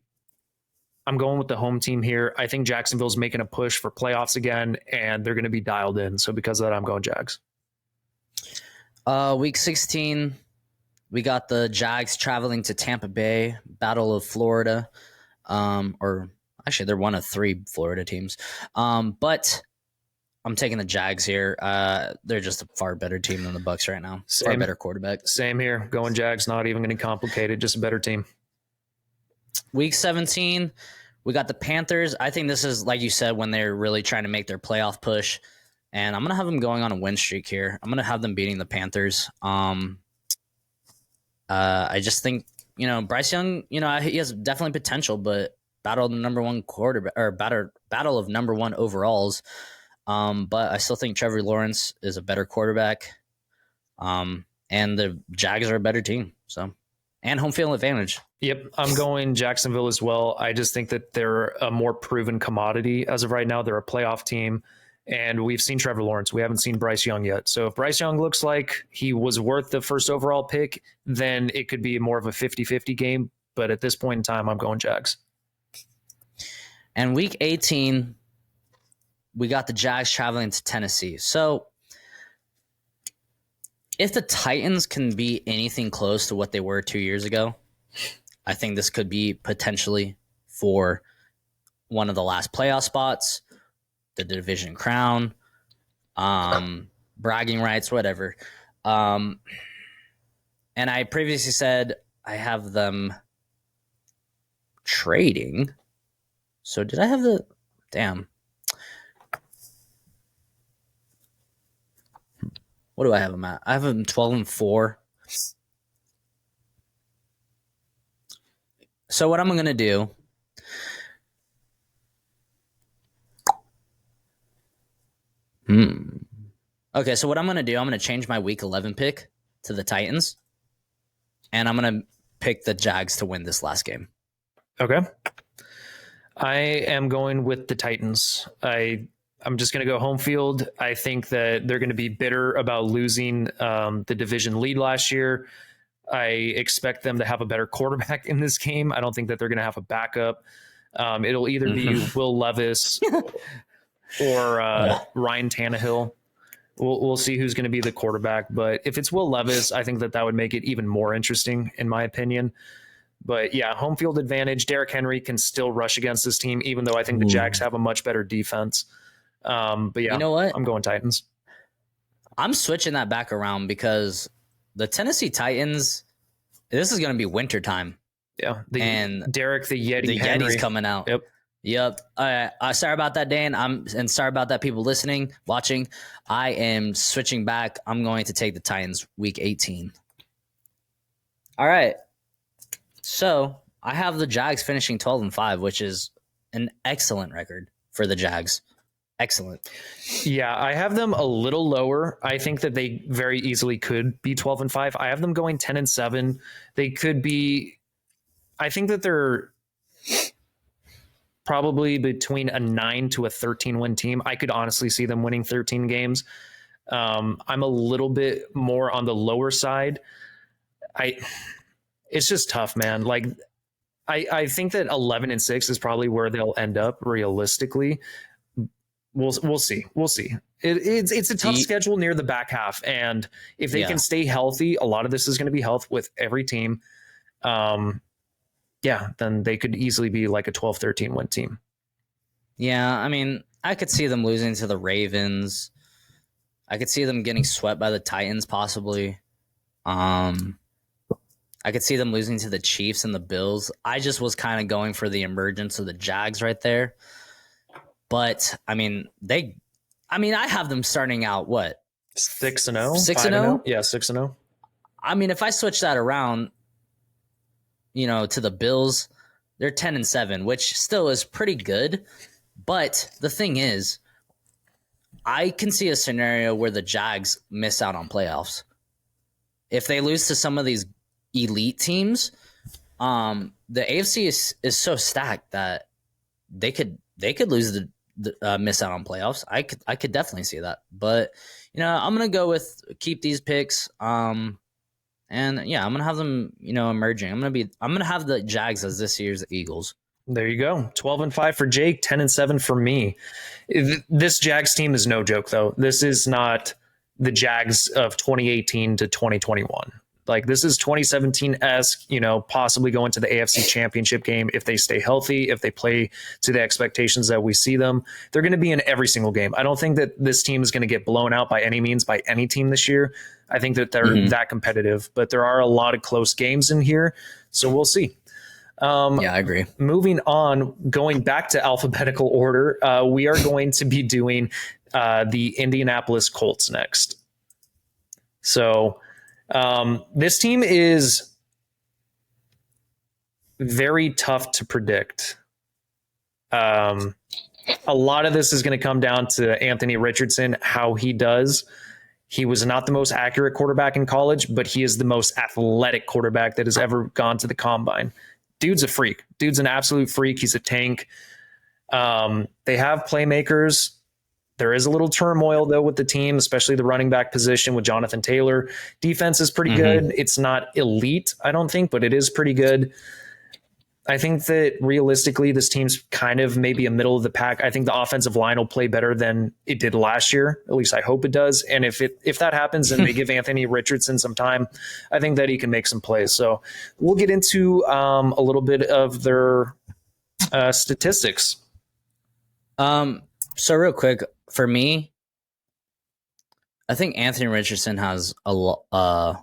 going with the home team here. I think Jacksonville's making a push for playoffs again, and they're going to be dialed in. So because of that, I'm going Jags. Week 16, we got the Jags traveling to Tampa Bay, Battle of Florida. Or actually, they're one of 3 Florida teams. But I'm taking the Jags here. They're just a far better team than the Bucs right now. Far better quarterback. Same here. Going Jags, not even going to complicate it. Just a better team. Week 17, we got the Panthers. I think this is, like you said, when they're really trying to make their playoff push. And I'm going to have them going on a win streak here. I'm going to have them beating the Panthers. I just think, Bryce Young, he has definitely potential, but battle of the number 1 quarterback or battle of number 1 overalls. But I still think Trevor Lawrence is a better quarterback. And the Jags are a better team. So, and home field advantage. Yep, I'm going Jacksonville as well. I just think that they're a more proven commodity as of right now. They're a playoff team, and we've seen Trevor Lawrence. We haven't seen Bryce Young yet. So if Bryce Young looks like he was worth the first overall pick, then it could be more of a 50-50 game. But at this point in time, I'm going Jags. And week 18, we got the Jags traveling to Tennessee. So if the Titans can be anything close to what they were 2 years ago, I think this could be potentially for one of the last playoff spots the division crown, bragging rights, whatever. And I previously said I have them trading. So did I have the damn? What do I have them at? I have them 12-4. So what I'm gonna do? Okay, so what I'm gonna do? I'm gonna change my Week 11 pick to the Titans, and I'm gonna pick the Jags to win this last game. Okay. I am going with the Titans. I'm just going to go home field. I think that they're going to be bitter about losing the division lead last year. I expect them to have a better quarterback in this game. I don't think that they're going to have a backup. It'll either be Will Levis or Ryan Tannehill. We'll see who's going to be the quarterback. But if it's Will Levis, I think that would make it even more interesting, in my opinion. But yeah, home field advantage. Derrick Henry can still rush against this team, even though I think the Jags have a much better defense. But yeah, you know what? I'm going Titans. I'm switching that back around because the Tennessee Titans, this is going to be wintertime. Yeah. And Derek the Yeti. The Henry. Yeti's coming out. Yep. All right. Sorry about that, Dan. And sorry about that, people listening, watching. I am switching back. I'm going to take the Titans week 18. All right. So I have the Jags finishing 12-5, which is an excellent record for the Jags. Excellent. Yeah, I have them a little lower. I think that they very easily could be 12-5. I have them going 10-7. They could be. I think that they're probably between a 9 to a 13 win team. I could honestly see them winning 13 games. I'm a little bit more on the lower side. It's just tough, man. Like, I think that 11-6 is probably where they'll end up realistically. We'll see. It's a tough schedule near the back half, and if they can stay healthy, a lot of this is going to be health with every team. Then they could easily be like a 12-13 win team. Yeah, I mean, I could see them losing to the Ravens. I could see them getting swept by the Titans, possibly. I could see them losing to the Chiefs and the Bills. I just was kind of going for the emergence of the Jags right there. But I mean, I have them starting out what? 6-0? 6-0? Yeah, 6-0. I mean, if I switch that around, to the Bills, they're 10-7, which still is pretty good. But the thing is, I can see a scenario where the Jags miss out on playoffs. If they lose to some of these elite teams, the AFC is so stacked that they could lose the miss out on playoffs. I could definitely see that. But I'm gonna go with keep these picks. And yeah, I'm gonna have them emerging. I'm gonna have the Jags as this year's Eagles. There you go. 12-5 for Jake, 10-7 for me. This Jags team is no joke, though. This is not the Jags of 2018 to 2021. Like, this is 2017-esque, possibly going to the AFC Championship game if they stay healthy, if they play to the expectations that we see them. They're going to be in every single game. I don't think that this team is going to get blown out by any means by any team this year. I think that they're that competitive, but there are a lot of close games in here, so we'll see. Yeah, I agree. Moving on, going back to alphabetical order, we are going to be doing the Indianapolis Colts next. So this team is very tough to predict. A lot of this is going to come down to Anthony Richardson, how he does. He was not the most accurate quarterback in college, but he is the most athletic quarterback that has ever gone to the combine. Dude's a freak. Dude's an absolute freak. He's a tank. They have playmakers. There is a little turmoil, though, with the team, especially the running back position with Jonathan Taylor. Defense is pretty good. It's not elite, I don't think, but it is pretty good. I think that realistically, this team's kind of maybe a middle of the pack. I think the offensive line will play better than it did last year. At least I hope it does. And if that happens and they give Anthony Richardson some time, I think that he can make some plays. So we'll get into a little bit of their statistics. So real quick, for me, I think Anthony Richardson has a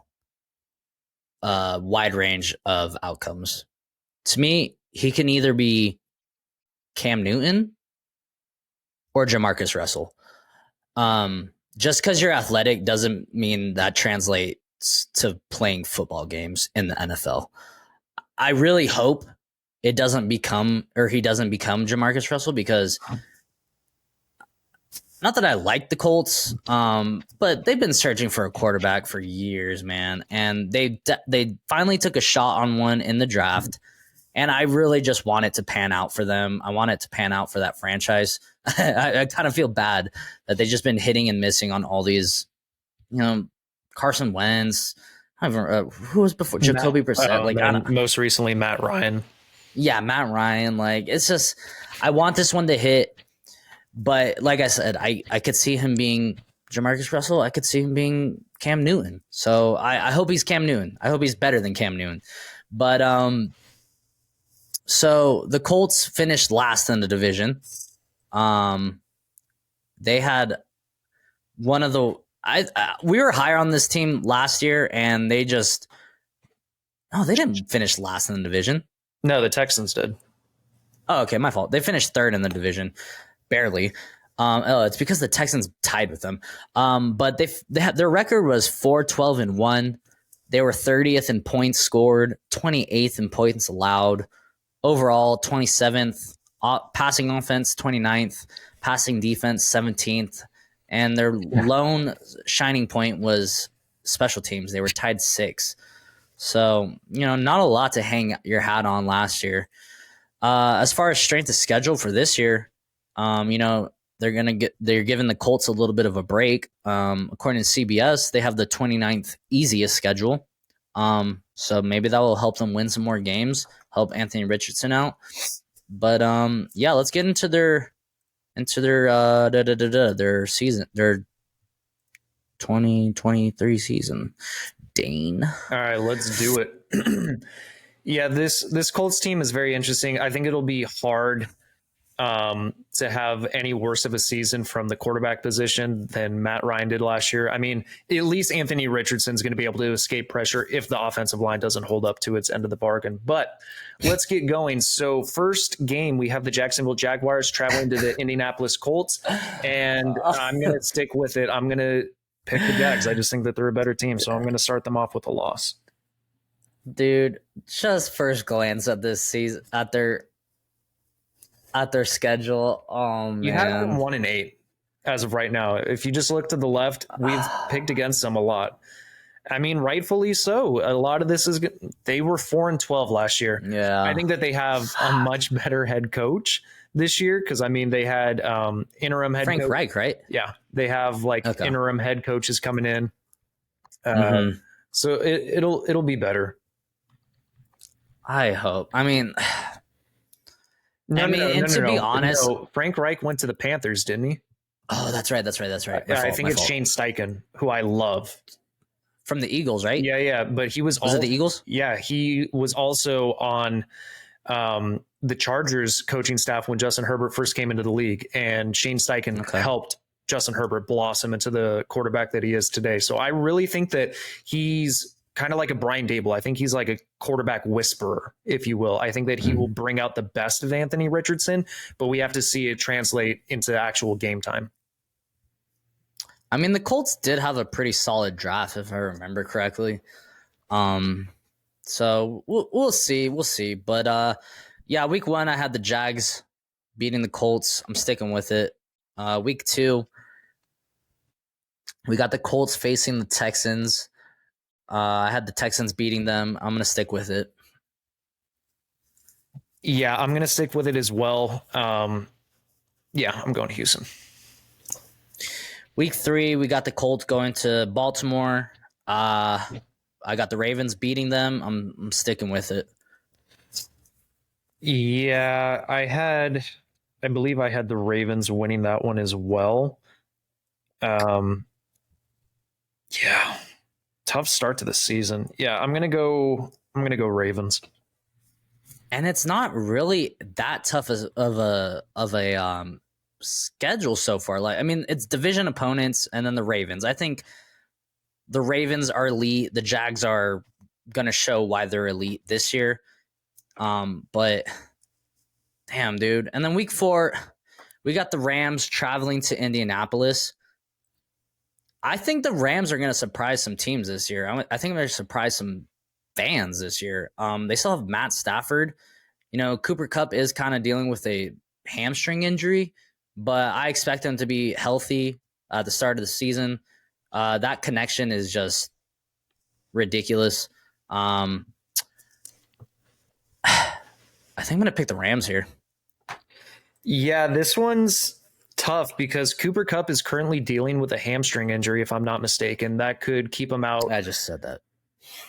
wide range of outcomes. To me, he can either be Cam Newton or Jamarcus Russell. Just because you're athletic doesn't mean that translates to playing football games in the NFL. I really hope he doesn't become Jamarcus Russell, because not that I like the Colts, but they've been searching for a quarterback for years, man, and they finally took a shot on one in the draft. And I really just want it to pan out for them. I want it to pan out for that franchise. I kind of feel bad that they've just been hitting and missing on all these, Carson Wentz. Who was before? Jacoby Brissett. Most recently, Matt Ryan. Yeah, Matt Ryan. It's just, I want this one to hit. But like I said, I could see him being Jamarcus Russell. I could see him being Cam Newton. So I hope he's Cam Newton. I hope he's better than Cam Newton. But so the Colts finished last in the division. They had one of the we were higher on this team last year, and they didn't finish last in the division. No, the Texans did. Oh, okay, my fault. They finished third in the division, barely. It's because the Texans tied with them. But their record was 4-12-1. They were 30th in points scored, 28th in points allowed. Overall, 27th, passing offense, 29th, passing defense, 17th. And their lone shining point was special teams. They were tied 6th. So, not a lot to hang your hat on last year. As far as strength of schedule for this year, they're giving the Colts a little bit of a break. According to CBS, they have the 29th easiest schedule. So maybe that will help them win some more games, help Anthony Richardson out. But let's get into their season, their 2023 season. Dane. All right, let's do it. Yeah, this Colts team is very interesting. I think it'll be hard to have any worse of a season from the quarterback position than Matt Ryan did last year. I mean, at least Anthony Richardson's going to be able to escape pressure if the offensive line doesn't hold up to its end of the bargain. But let's get going. So first game, we have the Jacksonville Jaguars traveling to the Indianapolis Colts, and I'm going to stick with it. I'm going to pick the Jags. I just think that they're a better team, so I'm going to start them off with a loss. Dude, just first glance at this season, at their schedule. Oh man, you have them 1-8 as of right now. If you just look to the left, we've picked against them a lot. I mean, rightfully so. A lot of this is they were 4-12 last year. Yeah, I think that they have a much better head coach this year because I mean they had interim head Frank coach. Reich, right? Yeah, they have interim head coaches coming in, so it'll be better. I hope. I mean. To be honest, Frank Reich went to the Panthers, didn't he? Oh, that's right. Yeah, I think it's Shane Steichen, who I love. From the Eagles, right? Yeah. But he was it the Eagles? Yeah, he was also on the Chargers coaching staff when Justin Herbert first came into the league, and Shane Steichen helped Justin Herbert blossom into the quarterback that he is today. So I really think that he's kind of like a Brian Dable. I think he's like a quarterback whisperer, if you will. I think that he will bring out the best of Anthony Richardson, but we have to see it translate into actual game time. I mean, the Colts did have a pretty solid draft, if I remember correctly. So we'll see. But week 1, I had the Jags beating the Colts. I'm sticking with it. Week 2, we got the Colts facing the Texans. I had the Texans beating them. I'm going to stick with it. Yeah, I'm going to stick with it as well. I'm going to Houston. Week 3, we got the Colts going to Baltimore. I got the Ravens beating them. I'm sticking with it. Yeah, I believe I had the Ravens winning that one as well. Yeah. Tough start to the season. Yeah, I'm gonna go Ravens. And it's not really that tough of a schedule so far. Like, I mean, it's division opponents and then the Ravens. I think the Ravens are elite. The Jags are gonna show why they're elite this year. But damn, dude. And then week 4, we got the Rams traveling to Indianapolis. I think the Rams are gonna surprise some teams this year. I think they're gonna surprise some fans this year. They still have Matt Stafford. You know, Cooper Kupp is kind of dealing with a hamstring injury, but I expect him to be healthy at the start of the season. That connection is just ridiculous. I think I'm going to pick the Rams here. Yeah, this one's tough because Cooper Kupp is currently dealing with a hamstring injury, if I'm not mistaken. That could keep him out. I just said that.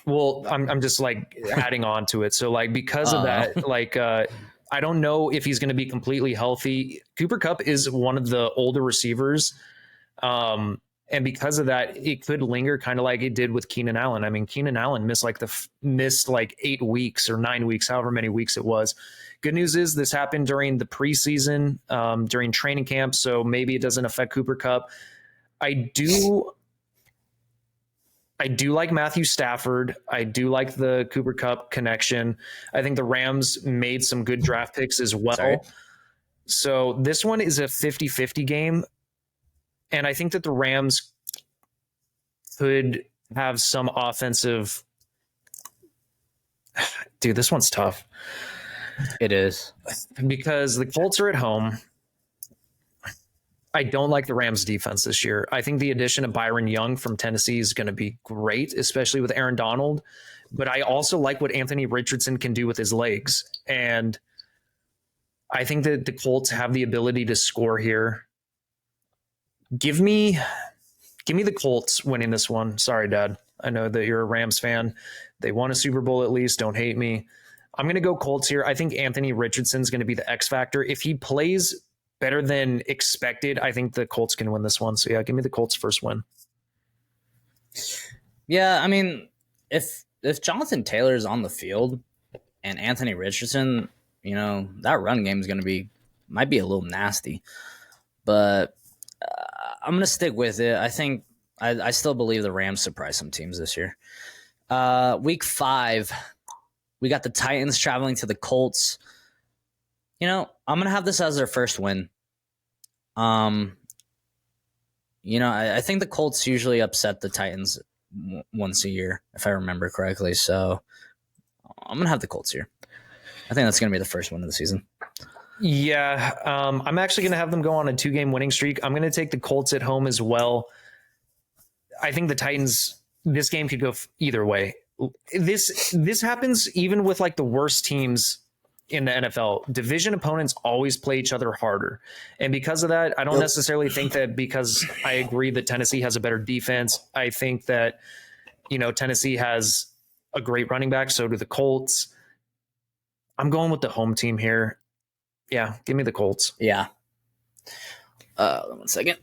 Well, I'm just like adding on to it. So like because of that, like I don't know if he's going to be completely healthy. Cooper Kupp is one of the older receivers. And because of that, it could linger kind of like it did with Keenan Allen. I mean, Keenan Allen missed like 8 weeks or 9 weeks, however many weeks it was. Good news is this happened during the preseason, during training camp, so maybe it doesn't affect Cooper Kupp. I do like Matthew Stafford. I do like the Cooper Kupp connection. I think the Rams made some good draft picks as well. Sorry. So this one is a 50-50 game. And I think that the Rams could have some offensive. Dude, this one's tough. It is. Because the Colts are at home. I don't like the Rams defense this year. I think the addition of Byron Young from Tennessee is going to be great, especially with Aaron Donald. But I also like what Anthony Richardson can do with his legs. And I think that the Colts have the ability to score here. Give me the Colts winning this one. Sorry, Dad. I know that you're a Rams fan. They won a Super Bowl at least. Don't hate me. I'm going to go Colts here. I think Anthony Richardson's going to be the X factor. If he plays better than expected, I think the Colts can win this one. So yeah, give me the Colts first win. Yeah, I mean, if Jonathan Taylor's on the field and Anthony Richardson, you know, that run game is going to might be a little nasty. But I'm going to stick with it. I think I still believe the Rams surprise some teams this year. Week 5, we got the Titans traveling to the Colts. You know, I'm going to have this as their first win. You know, I think the Colts usually upset the Titans once a year, if I remember correctly. So I'm going to have the Colts here. I think that's going to be the first win of the season. Yeah, I'm actually going to have them go on a 2-game winning streak. I'm going to take the Colts at home as well. I think the Titans, this game could go either way. This happens even with like the worst teams in the NFL. Division opponents always play each other harder. And because of that, I don't necessarily think that because I agree that Tennessee has a better defense. I think that, you know, Tennessee has a great running back. So do the Colts. I'm going with the home team here. Yeah, give me the Colts. Yeah. 1 second.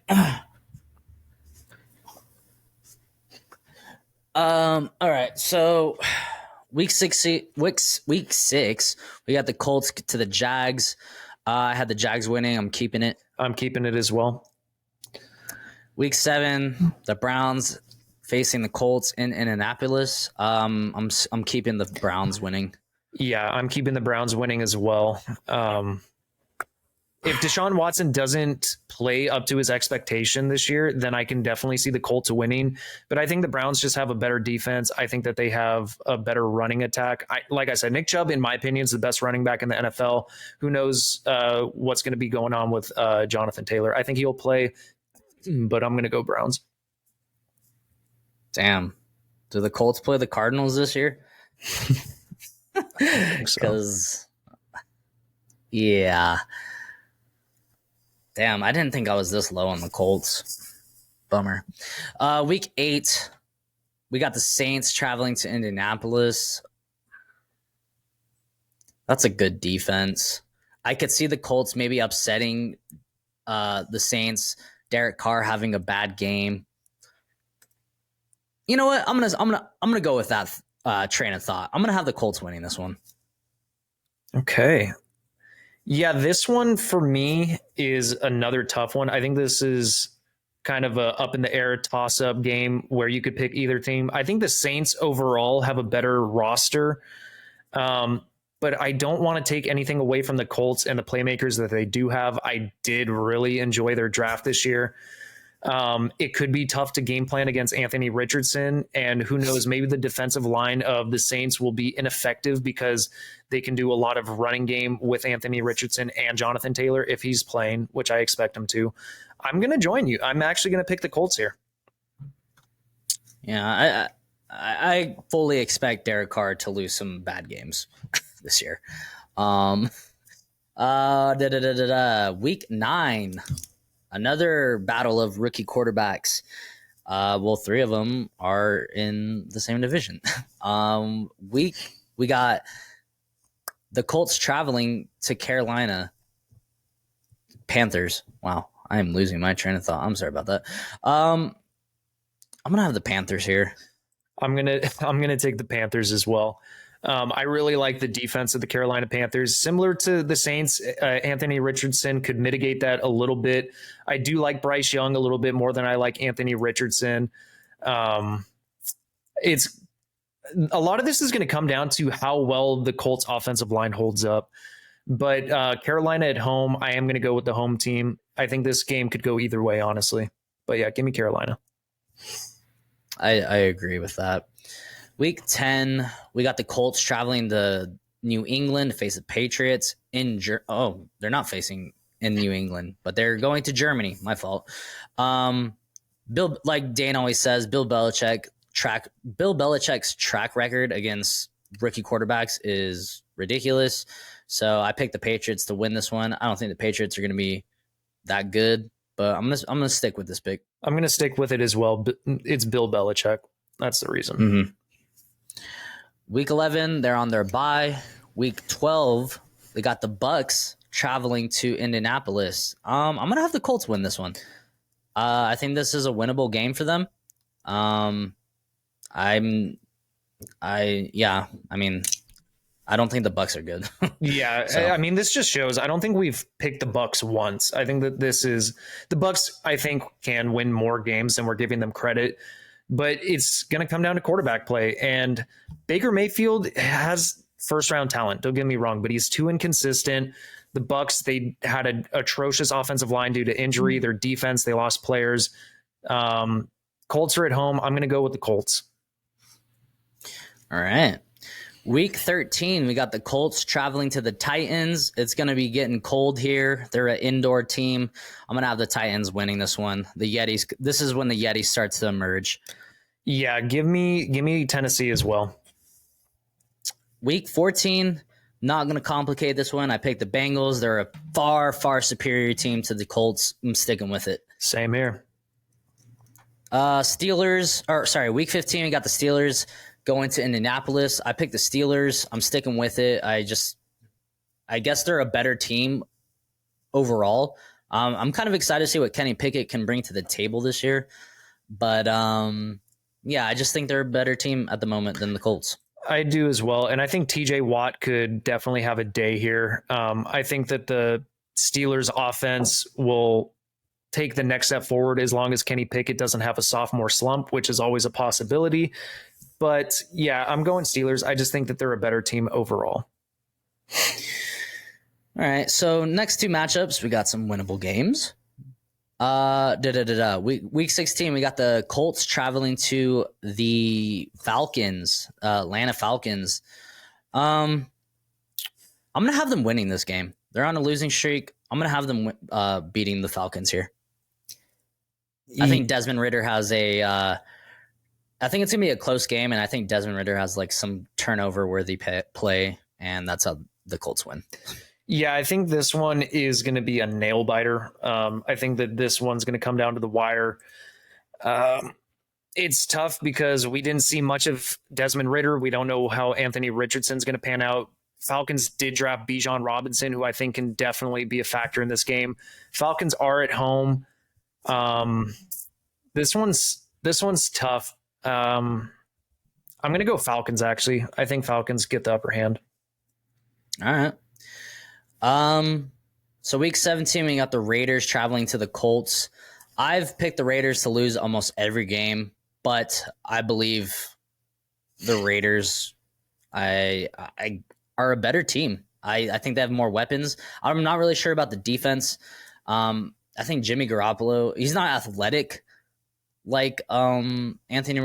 All right. So week 6, we got the Colts to the Jags. I had the Jags winning. I'm keeping it. I'm keeping it as well. Week 7, the Browns facing the Colts in Indianapolis. I'm keeping the Browns winning. Yeah, I'm keeping the Browns winning as well. If Deshaun Watson doesn't play up to his expectation this year, then I can definitely see the Colts winning. But I think the Browns just have a better defense. I think that they have a better running attack. Like I said, Nick Chubb, in my opinion, is the best running back in the NFL. Who knows what's going to be going on with Jonathan Taylor? I think he'll play, but I'm going to go Browns. Damn. Do the Colts play the Cardinals this year? Because, yeah. Damn, I didn't think I was this low on the Colts. Bummer. Week 8, we got the Saints traveling to Indianapolis. That's a good defense. I could see the Colts maybe upsetting the Saints. Derek Carr having a bad game. You know what? I'm gonna go with that train of thought. I'm gonna have the Colts winning this one. Okay. Yeah, this one for me is another tough one. I think this is kind of a up in the air toss up game where you could pick either team. I think the Saints overall have a better roster. Um, but I don't want to take anything away from the Colts and the playmakers that they do have. I did really enjoy their draft this year. It could be tough to game plan against Anthony Richardson, and who knows, maybe the defensive line of the Saints will be ineffective because they can do a lot of running game with Anthony Richardson and Jonathan Taylor if he's playing, which I expect him to. I'm going to join you. I'm actually going to pick the Colts here. Yeah, I fully expect Derek Carr to lose some bad games this year. Week 9, another battle of rookie quarterbacks. Well, 3 of them are in the same division. We got the Colts traveling to Carolina Panthers. Wow, I am losing my train of thought. I'm sorry about that. I'm gonna have the Panthers here. I'm gonna take the Panthers as well. I really like the defense of the Carolina Panthers. Similar to the Saints, Anthony Richardson could mitigate that a little bit. I do like Bryce Young a little bit more than I like Anthony Richardson. It's a lot of this is going to come down to how well the Colts offensive line holds up. But Carolina at home, I am going to go with the home team. I think this game could go either way, honestly. But yeah, give me Carolina. I agree with that. Week 10, we got the Colts traveling to New England to face the Patriots they're not facing in New England, but they're going to Germany. My fault. Bill, like Dan always says, Bill Belichick's track record against rookie quarterbacks is ridiculous. So I picked the Patriots to win this one. I don't think the Patriots are going to be that good, but I'm gonna stick with this pick. I'm gonna stick with it as well. It's Bill Belichick. That's the reason. Mm-hmm. Week 11, they're on their bye. Week 12, they got the Bucks traveling to Indianapolis. I'm gonna have the Colts win this one. I think this is a winnable game for them. I don't think the Bucks are good. Yeah, so. I mean, this just shows. I don't think we've picked the Bucks once. I think that this is the Bucks. I think can win more games than we're giving them credit, but it's going to come down to quarterback play. And Baker Mayfield has first round talent. Don't get me wrong, but he's too inconsistent. The Bucks, they had an atrocious offensive line due to injury. Their defense, they lost players. Colts are at home. I'm going to go with the Colts. All right. Week 13, we got the Colts traveling to the Titans. It's going to be getting cold here. They're an indoor team. I'm going to have the Titans winning this one. The Yetis. This is when the Yetis starts to emerge. Yeah, give me Tennessee as well. Week 14, not going to complicate this one. I picked the Bengals. They're a far, far superior team to the Colts. I'm sticking with it. Same here. Week 15, we got the Steelers going to Indianapolis. I picked the Steelers. I'm sticking with it. I guess they're a better team overall. I'm kind of excited to see what Kenny Pickett can bring to the table this year. But yeah, I just think they're a better team at the moment than the Colts. I do as well. And I think TJ Watt could definitely have a day here. I think that the Steelers offense will take the next step forward as long as Kenny Pickett doesn't have a sophomore slump, which is always a possibility. But yeah, I'm going Steelers. I just think that they're a better team overall. All right. So next 2 matchups, we got some winnable games. Week 16, we got the Colts traveling to the Falcons, Atlanta Falcons. I'm going to have them winning this game. They're on a losing streak. I'm going to have them beating the Falcons here. I think Desmond Ridder has I think it's going to be a close game, and I think Desmond Ridder has like some turnover-worthy play, and that's how the Colts win. Yeah, I think this one is going to be a nail-biter. I think that this one's going to come down to the wire. It's tough because we didn't see much of Desmond Ridder. We don't know how Anthony Richardson's going to pan out. Falcons did draft Bijan Robinson, who I think can definitely be a factor in this game. Falcons are at home. This one's tough. I'm going to go Falcons, actually. I think Falcons get the upper hand. All right. So week 17, we got the Raiders traveling to the Colts. I've picked the Raiders to lose almost every game, but I believe the Raiders I are a better team. I think they have more weapons. I'm not really sure about the defense. I think Jimmy Garoppolo, he's not athletic like Anthony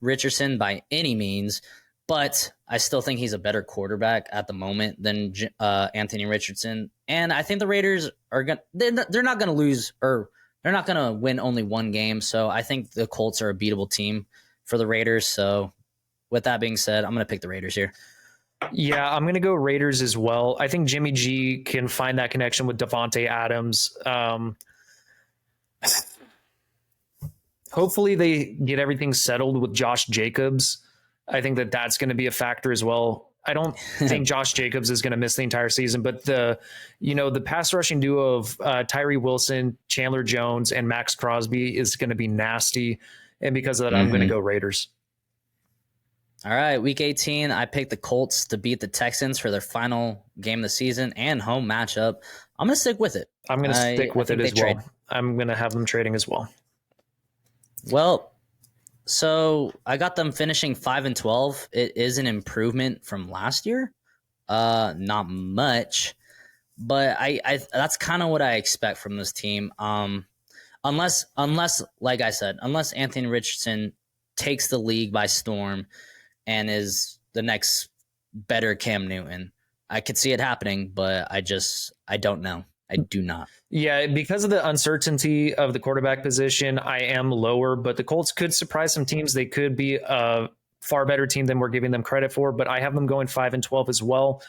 Richardson by any means, but I still think he's a better quarterback at the moment than Anthony Richardson. And I think the Raiders are going to they're not going to lose, or they're not going to win only one game. So I think the Colts are a beatable team for the Raiders. So with that being said, I'm going to pick the Raiders here. Yeah, I'm going to go Raiders as well. I think Jimmy G can find that connection with Davante Adams. Hopefully they get everything settled with Josh Jacobs. I think that that's going to be a factor as well. I don't think Josh Jacobs is going to miss the entire season, but the pass rushing duo of Tyree Wilson, Chandler Jones, and Max Crosby is going to be nasty. And because of that, I'm going to go Raiders. All right, week 18, I picked the Colts to beat the Texans for their final game of the season and home matchup. I'm going to stick with it. I'm going to stick with it as well. I'm going to have them trading as well. Well, so I got them finishing 5-12. It is an improvement from last year. Not much, but I that's kind of what I expect from this team. Unless, like I said, unless Anthony Richardson takes the league by storm and is the next better Cam Newton, I could see it happening, but I don't know. I do not. Yeah, because of the uncertainty of the quarterback position, I am lower, but the Colts could surprise some teams. They could be a far better team than we're giving them credit for, but I have them going 5-12 as well.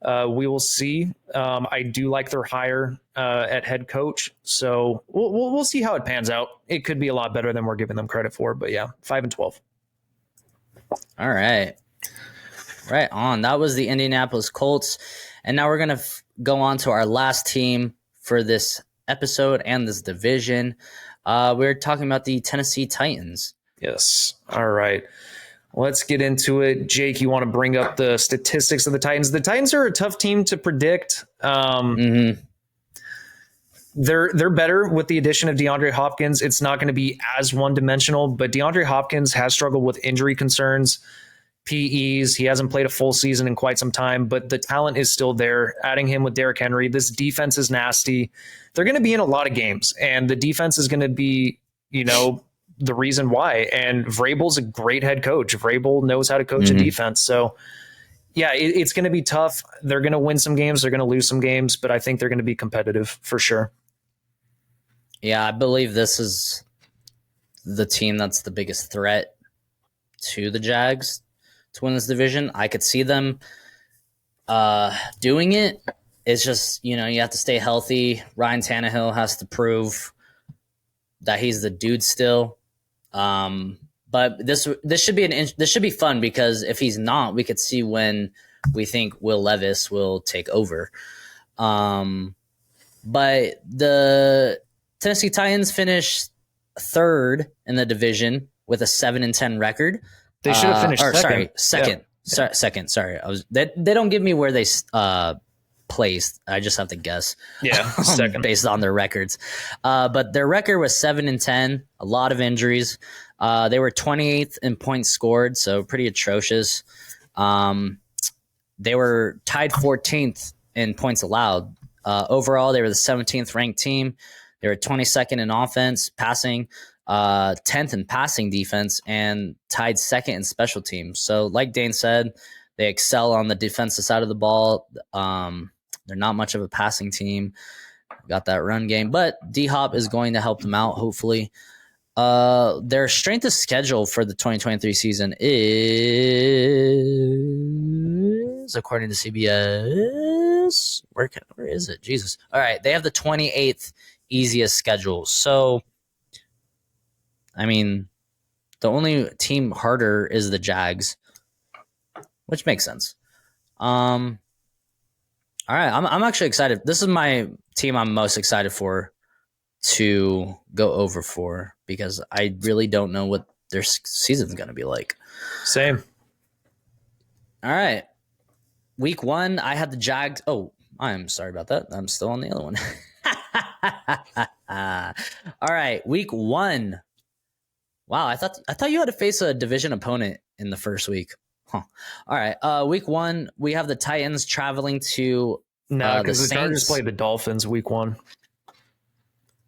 We will see. I do like their hire at head coach, so we'll see how it pans out. It could be a lot better than we're giving them credit for, but yeah, 5-12. All right. Right on. That was the Indianapolis Colts. And now we're going to go on to our last team for this episode and this division. We're talking about the Tennessee Titans. Yes. All right. Let's get into it. Jake, you want to bring up the statistics of the Titans? The Titans are a tough team to predict. They're better with the addition of DeAndre Hopkins. It's not going to be as one-dimensional, but DeAndre Hopkins has struggled with injury concerns, PEs. He hasn't played a full season in quite some time, but the talent is still there. Adding him with Derrick Henry, this defense is nasty. They're going to be in a lot of games, and the defense is going to be, the reason why. And Vrabel's a great head coach. Vrabel knows how to coach a defense. So, yeah, it's going to be tough. They're going to win some games. They're going to lose some games, but I think they're going to be competitive for sure. Yeah, I believe this is the team that's the biggest threat to the Jags to win this division. I could see them doing it. It's just, you have to stay healthy. Ryan Tannehill has to prove that he's the dude still. But this should be this should be fun, because if he's not, we could see when we think Will Levis will take over. But the Tennessee Titans finished third in the division with a 7-10 record. They should have finished second. Yeah. Second. Sorry, they don't give me where they placed. I just have to guess. Yeah, second based on their records. But their record was 7-10. A lot of injuries. They were 28th in points scored, so pretty atrocious. They were tied 14th in points allowed. Overall, they were the 17th ranked team. They were 22nd in offense, passing, 10th in passing defense, and tied second in special teams. So, like Dane said, they excel on the defensive side of the ball. They're not much of a passing team. Got that run game, but D-Hop is going to help them out, hopefully. Their strength of schedule for the 2023 season is, according to CBS, where is it? Jesus. All right, they have the 28th easiest schedule. So, I mean, the only team harder is the Jags, which makes sense. All right, I'm actually excited. This is my team I'm most excited for to go over for, because I really don't know what their season's going to be like. Same. All right. Week 1, I had the Jags. Oh, I am sorry about that. I'm still on the other one. All right, week 1. Wow, I thought you had to face a division opponent in the first week. Huh. All right, week 1, we have the Titans traveling to No, because the Chargers Saints. play the Dolphins week 1.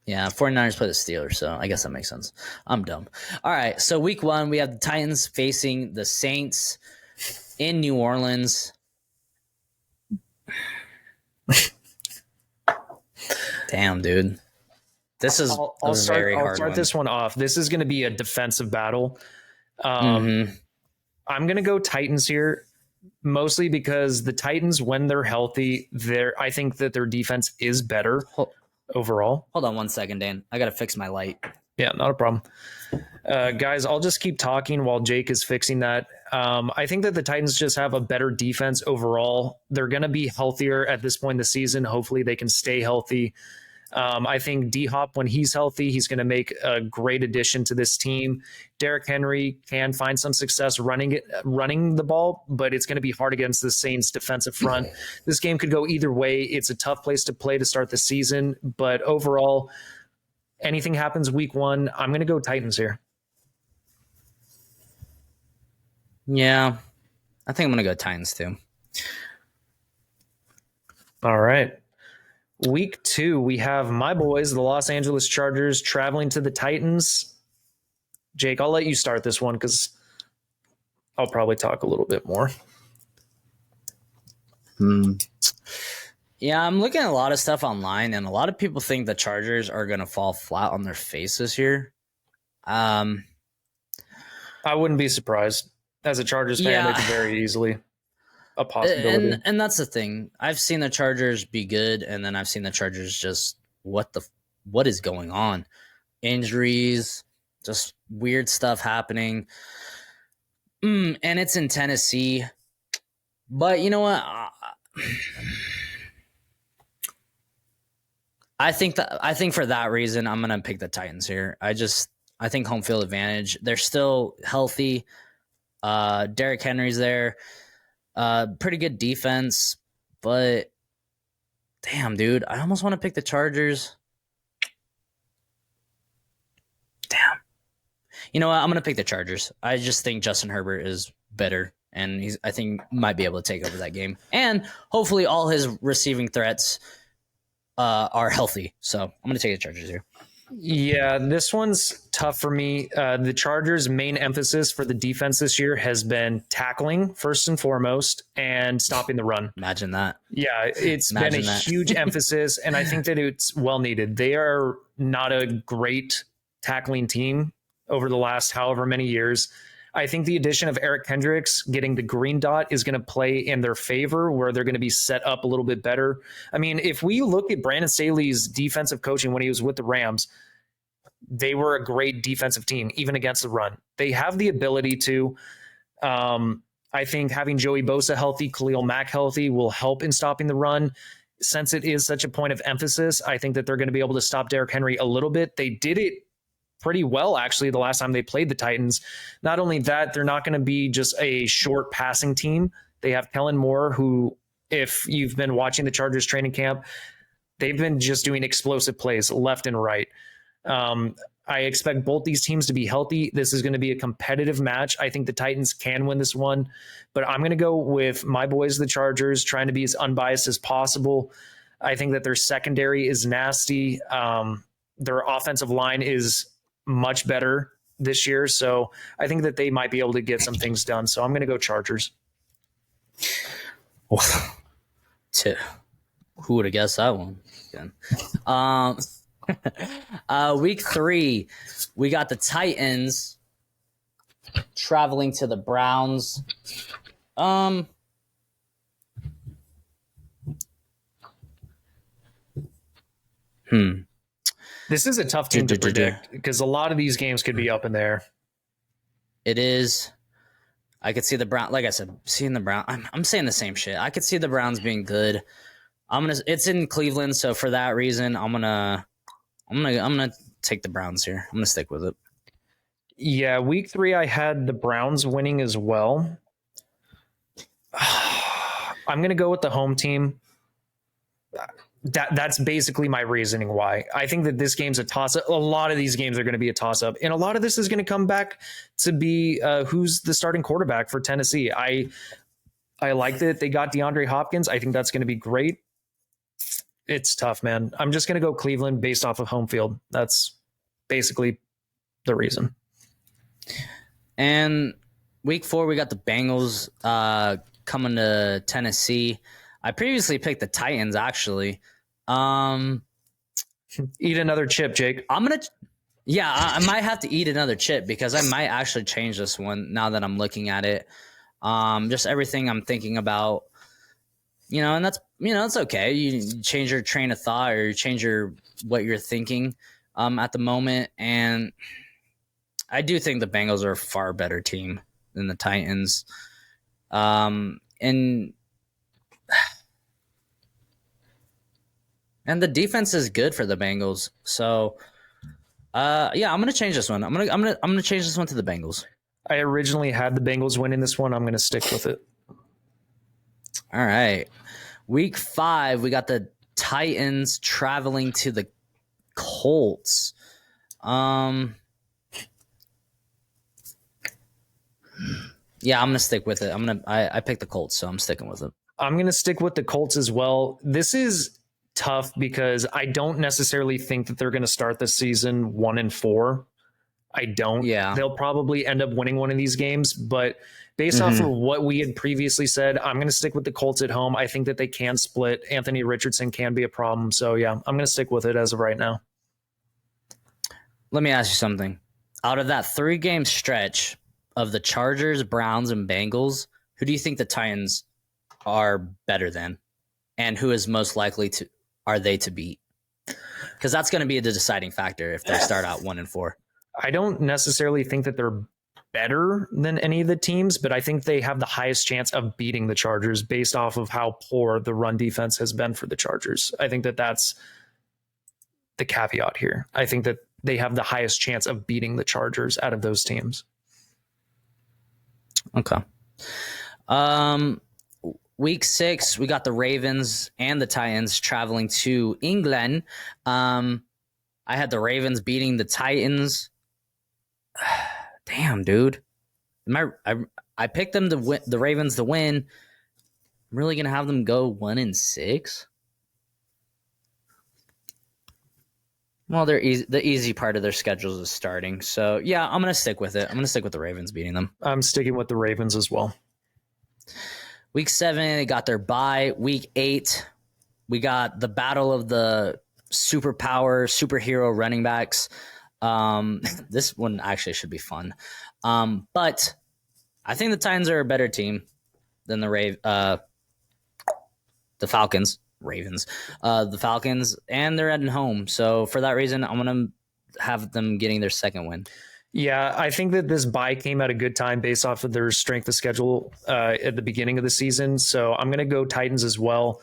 Yeah, 49ers play the Steelers, so I guess that makes sense. I'm dumb. All right, so week 1, we have the Titans facing the Saints in New Orleans. Damn, dude. This is I'll start one. this one off. This is going to be a defensive battle. I'm going to go Titans here, mostly because the Titans, when they're healthy, I think that their defense is better overall. Hold on 1 second, Dan. I got to fix my light. Yeah, not a problem. Guys, I'll just keep talking while Jake is fixing that. I think that the Titans just have a better defense overall. They're going to be healthier at this point in the season. Hopefully they can stay healthy. I think D-Hop, when he's healthy, he's going to make a great addition to this team. Derrick Henry can find some success running the ball, but it's going to be hard against the Saints defensive front. This game could go either way. It's a tough place to play to start the season, but overall, anything happens week 1, I'm going to go Titans here. Yeah, I think I'm going to go Titans too. All right. Week 2, we have my boys, the Los Angeles Chargers, traveling to the Titans. Jake, I'll let you start this one because I'll probably talk a little bit more. Yeah, I'm looking at a lot of stuff online, and a lot of people think the Chargers are going to fall flat on their face this year. I wouldn't be surprised. As a Chargers fan, they could very easily a possibility. And that's the thing. I've seen the Chargers be good, and then I've seen the Chargers just what is going on? Injuries, just weird stuff happening. And it's in Tennessee. But you know what? I think for that reason, I'm gonna pick the Titans here. I think home field advantage. They're still healthy. Derrick Henry's there. Pretty good defense, but damn, dude, I almost want to pick the Chargers. Damn. You know what? I'm gonna pick the Chargers. I just think Justin Herbert is better, and I think might be able to take over that game. And hopefully, all his receiving threats are healthy. So I'm gonna take the Chargers here. Yeah, this one's tough for me. The Chargers' main emphasis for the defense this year has been tackling first and foremost and stopping the run. Imagine that. Yeah, it's been a huge emphasis, and I think that it's well needed. They are not a great tackling team over the last however many years. I think the addition of Eric Kendricks getting the green dot is going to play in their favor, where they're going to be set up a little bit better. I mean, if we look at Brandon Staley's defensive coaching when he was with the Rams, they were a great defensive team, even against the run. They have the ability to. I think having Joey Bosa healthy, Khalil Mack healthy will help in stopping the run. Since it is such a point of emphasis, I think that they're going to be able to stop Derrick Henry a little bit. They did it pretty well, actually, the last time they played the Titans. Not only that, they're not going to be just a short passing team. They have Kellen Moore, who, if you've been watching the Chargers training camp, they've been just doing explosive plays left and right. I expect both these teams to be healthy. This is going to be a competitive match. I think the Titans can win this one, but I'm going to go with my boys, the Chargers, trying to be as unbiased as possible. I think that their secondary is nasty. Their offensive line is much better this year. So I think that they might be able to get some things done. So I'm going to go Chargers. Who would have guessed that one? Week 3, we got the Titans traveling to the Browns. This is a tough team to predict because a lot of these games could be up in there. It is. I could see the Brown. Like I said, seeing the Brown. I'm saying the same shit. I could see the Browns being good. It's in Cleveland, so for that reason, I'm gonna take the Browns here. I'm gonna stick with it. Yeah, week 3, I had the Browns winning as well. I'm gonna go with the home team. that's basically my reasoning why. I think that this game's a toss-up. A lot of these games are going to be a toss-up, and a lot of this is going to come back to be who's the starting quarterback for Tennessee. I like that they got DeAndre Hopkins. I think that's going to be great. It's tough, man. I'm just going to go Cleveland based off of home field. That's basically the reason. And week 4, we got the Bengals coming to Tennessee. I previously picked the Titans, actually. Eat another chip, Jake. I might have to eat another chip because I might actually change this one now that I'm looking at it. Just everything I'm thinking about, and that's, it's okay. You change your train of thought or you change what you're thinking at the moment. And I do think the Bengals are a far better team than the Titans. And the defense is good for the Bengals. So, I'm gonna change this one. I'm gonna change this one to the Bengals. I originally had the Bengals winning this one. I'm gonna stick with it. All right, week 5, we got the Titans traveling to the Colts. I'm gonna stick with it. I picked the Colts, so I'm sticking with it. I'm gonna stick with the Colts as well. This is tough because I don't necessarily think that they're going to start the season 1-4. I don't. Yeah. They'll probably end up winning one of these games, but based off of what we had previously said, I'm going to stick with the Colts at home. I think that they can split. Anthony Richardson can be a problem. So yeah, I'm going to stick with it as of right now. Let me ask you something. Out of that 3-game stretch of the Chargers, Browns, and Bengals, who do you think the Titans are better than? And who is most likely to beat? Because that's going to be the deciding factor if they start out 1-4. I don't necessarily think that they're better than any of the teams, but I think they have the highest chance of beating the Chargers based off of how poor the run defense has been for the Chargers. I think that that's the caveat here. I think that they have the highest chance of beating the Chargers out of those teams. Okay. Week 6, we got the Ravens and the Titans traveling to England. I had the Ravens beating the Titans. Damn, dude. I picked them to win, the Ravens to win. I'm really gonna have them go 1-6. Well, the easy part of their schedules is starting. So yeah, I'm gonna stick with it. I'm gonna stick with the Ravens beating them. I'm sticking with the Ravens as well. Week 7, they got their bye. Week 8, we got the battle of the superhero running backs. This one actually should be fun. But I think the Titans are a better team than the Falcons. Ravens. The Falcons, and they're at home. So for that reason, I'm going to have them getting their second win. Yeah, I think that this bye came at a good time based off of their strength of schedule at the beginning of the season. So I'm going to go Titans as well.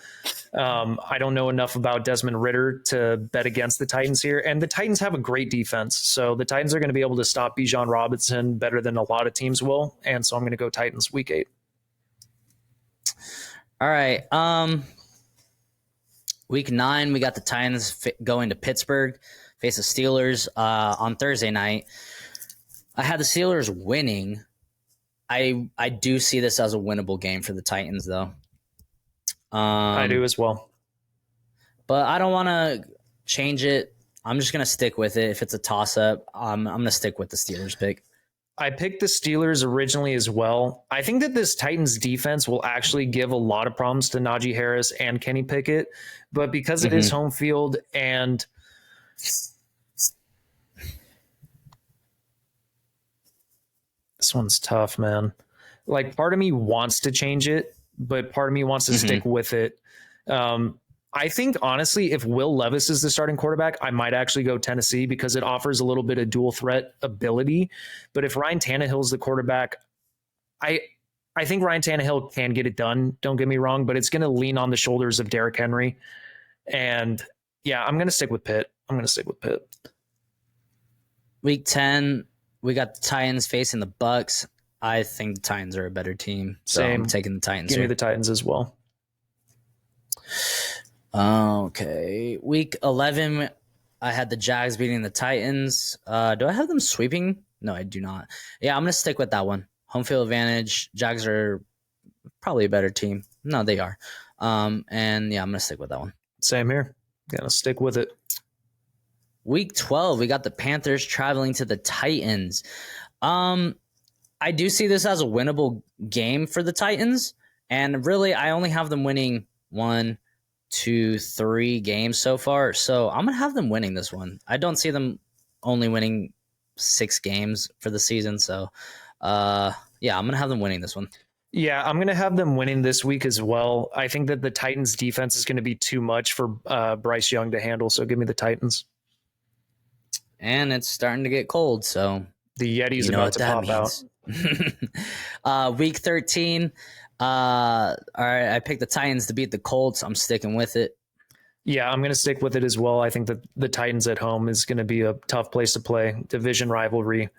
I don't know enough about Desmond Ridder to bet against the Titans here. And the Titans have a great defense. So the Titans are going to be able to stop Bijan Robinson better than a lot of teams will. And so I'm going to go Titans week 8. All right. Week 9, we got the Titans going to Pittsburgh, face the Steelers on Thursday night. I had the Steelers winning. I do see this as a winnable game for the Titans, though. I do as well. But I don't want to change it. I'm just going to stick with it. If it's a toss-up, I'm going to stick with the Steelers pick. I picked the Steelers originally as well. I think that this Titans defense will actually give a lot of problems to Najee Harris and Kenny Pickett. But because it is home field and this one's tough, man. Like, part of me wants to change it, but part of me wants to stick with it. I think, honestly, if Will Levis is the starting quarterback, I might actually go Tennessee because it offers a little bit of dual threat ability. But if Ryan Tannehill is the quarterback, I think Ryan Tannehill can get it done. Don't get me wrong, but it's going to lean on the shoulders of Derrick Henry. And yeah, I'm going to stick with Pitt. Week 10, we got the Titans facing the Bucks. I think the Titans are a better team. So Same. I'm taking the Titans. Give me the Titans as well. Okay. Week 11, I had the Jags beating the Titans. Do I have them sweeping? No, I do not. Yeah, I'm going to stick with that one. Home field advantage. Jags are probably a better team. No, they are. And yeah, I'm going to stick with that one. Same here. Gonna stick with it. Week 12, we got the Panthers traveling to the Titans. I do see this as a winnable game for the Titans. And really, I only have them winning 1, 2, 3 games so far. So I'm going to have them winning this one. I don't see them only winning 6 games for the season. So, yeah, I'm going to have them winning this one. Yeah, I'm going to have them winning this week as well. I think that the Titans defense is going to be too much for Bryce Young to handle. So give me the Titans. And it's starting to get cold. So the Yeti's about to pop out. Week 13. All right, I picked the Titans to beat the Colts. I'm sticking with it. Yeah, I'm going to stick with it as well. I think that the Titans at home is going to be a tough place to play. Division rivalry.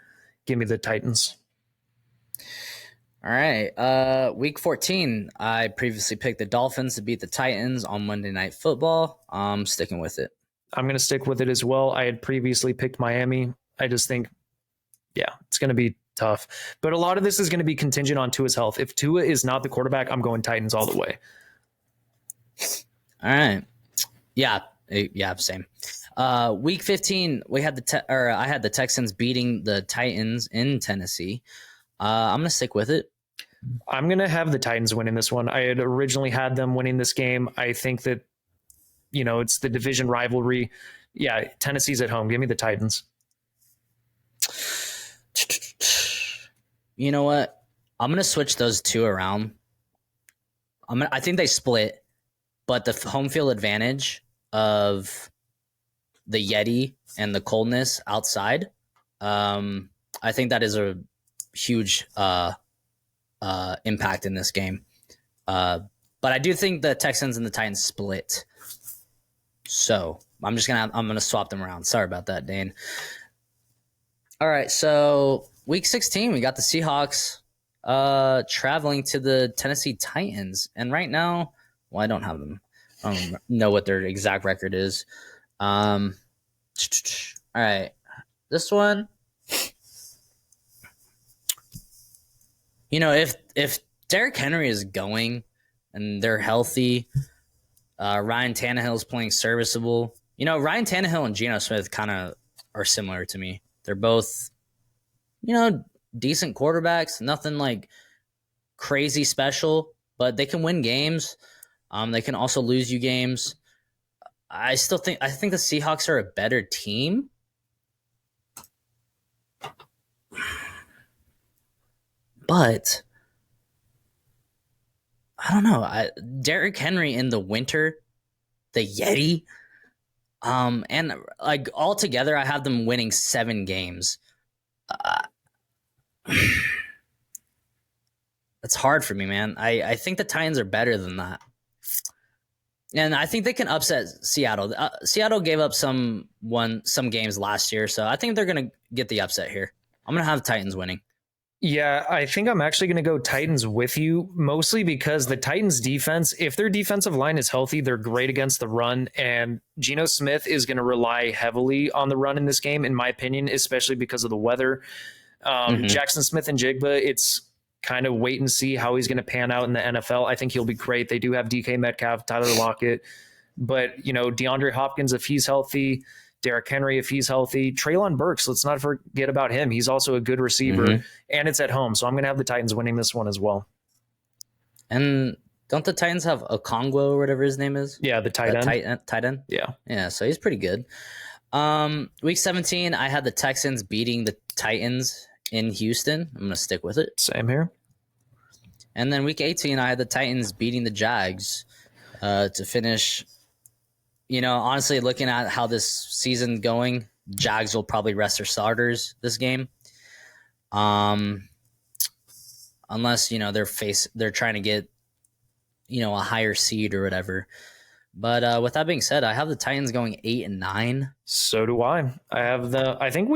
Give me the Titans. All right. Week 14, I previously picked the Dolphins to beat the Titans on Monday Night Football. I'm sticking with it. I'm going to stick with it as well. I had previously picked Miami. I just think, yeah, it's going to be tough. But a lot of this is going to be contingent on Tua's health. If Tua is not the quarterback, I'm going Titans all the way. All right. Yeah, same. Week 15, we had I had the Texans beating the Titans in Tennessee. I'm going to stick with it. I'm going to have the Titans winning this one. I had originally had them winning this game. I think that, it's the division rivalry. Yeah, Tennessee's at home. Give me the Titans. You know what? I'm going to switch those two around. I think they split, but the home field advantage of the Yeti and the coldness outside, I think that is a huge impact in this game. But I do think the Texans and the Titans split. So I'm gonna swap them around. Sorry about that, Dane. All right, so week 16, we got the Seahawks traveling to the Tennessee Titans. And right now, well, I don't have them. I don't know what their exact record is. All right, this one. If Derrick Henry is going and they're healthy, Ryan Tannehill is playing serviceable. Ryan Tannehill and Geno Smith kind of are similar to me. They're both, decent quarterbacks. Nothing like crazy special, but they can win games. They can also lose you games. I think the Seahawks are a better team. But I don't know. Derrick Henry in the winter, the Yeti, and like altogether, I have them winning 7 games. That's hard for me, man. I think the Titans are better than that, and I think they can upset Seattle. Seattle gave up some games last year, so I think they're gonna get the upset here. I'm gonna have Titans winning. Yeah, I think I'm actually going to go Titans with you, mostly because the Titans defense, if their defensive line is healthy, they're great against the run. And Geno Smith is going to rely heavily on the run in this game, in my opinion, especially because of the weather. Jackson Smith and Jigba, it's kind of wait and see how he's going to pan out in the NFL. I think he'll be great. They do have DK Metcalf, Tyler Lockett. But, DeAndre Hopkins, if he's healthy, Derrick Henry, if he's healthy, Treylon Burks, let's not forget about him. He's also a good receiver, and it's at home. So I'm going to have the Titans winning this one as well. And don't the Titans have Okongwu or whatever his name is? Yeah, the tight end. Tight end? Yeah. Yeah, so he's pretty good. Week 17, I had the Texans beating the Titans in Houston. I'm going to stick with it. Same here. And then week 18, I had the Titans beating the Jags to finish. Honestly, looking at how this season's going, Jags will probably rest their starters this game. Unless, they're trying to get, a higher seed or whatever. But with that being said, I have the Titans going 8-9. So do I. I think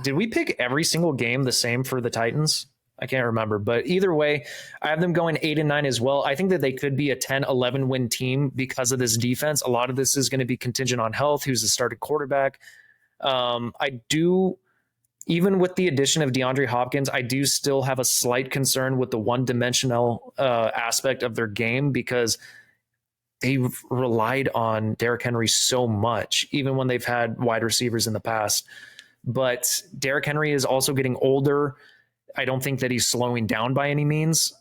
did we pick every single game the same for the Titans? I can't remember, but either way, I have them going 8-9 as well. I think that they could be a 10-11 win team because of this defense. A lot of this is going to be contingent on health, who's the starting quarterback. I do, even with the addition of DeAndre Hopkins, I do still have a slight concern with the one-dimensional aspect of their game because they relied on Derrick Henry so much, even when they've had wide receivers in the past. But Derrick Henry is also getting older. I don't think that he's slowing down by any means,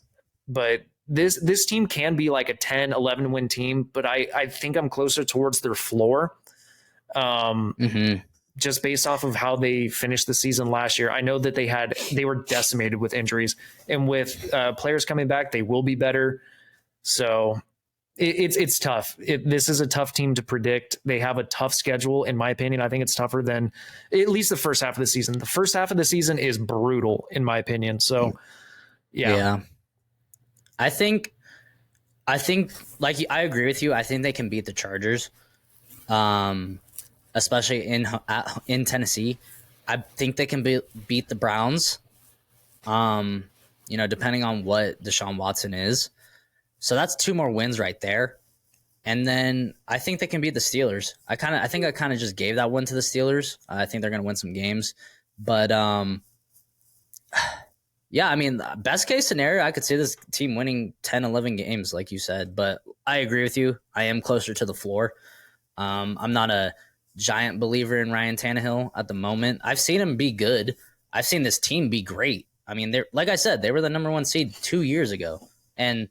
but this team can be like a 10-11 win team, but I think I'm closer towards their floor. Just based off of how they finished the season last year. I know that they were decimated with injuries, and with players coming back, they will be better. So it's tough. This is a tough team to predict. They have a tough schedule, in my opinion. I think it's tougher than at least the first half of the season. The first half of the season is brutal, in my opinion. So, yeah. I think, like I agree with you. I think they can beat the Chargers, especially in Tennessee. I think they can beat the Browns. Depending on what Deshaun Watson is. So that's 2 more wins right there. And then I think they can beat the Steelers. I think I kind of just gave that one to the Steelers. I think they're going to win some games. But, yeah, I mean, best case scenario, I could see this team winning 10, 11 games, like you said. But I agree with you. I am closer to the floor. I'm not a giant believer in Ryan Tannehill at the moment. I've seen him be good. I've seen this team be great. I mean, like I said, they were the number 1 seed 2 years ago. And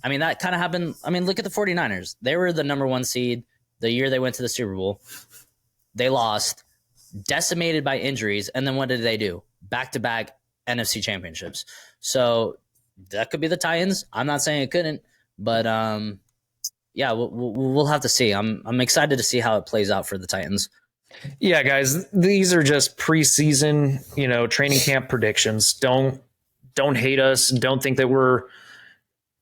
I mean, that kind of happened. I mean, look at the 49ers. They were the number 1 seed the year they went to the Super Bowl. They lost, decimated by injuries. And then what did they do? Back-to-back NFC championships. So that could be the Titans. I'm not saying it couldn't, but yeah, we'll have to see. I'm excited to see how it plays out for the Titans. Yeah, guys, these are just preseason, training camp predictions. Don't hate us. Don't think that we're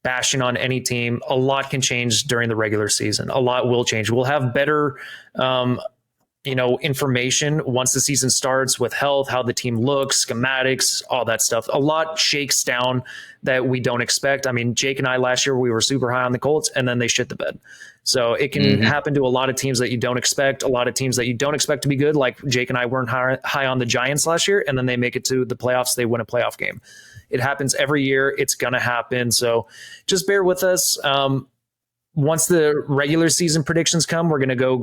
bashing on any team. A lot can change during the regular season. A lot will change. We'll have better, information once the season starts with health, how the team looks, schematics, all that stuff. A lot shakes down that we don't expect. I mean, Jake and I last year, we were super high on the Colts and then they shit the bed. So it can happen to a lot of teams that you don't expect, a lot of teams that you don't expect to be good. Like Jake and I weren't high on the Giants last year, and then they make it to the playoffs. They win a playoff game. It happens every year. It's going to happen. So just bear with us. Once the regular season predictions come, we're going to go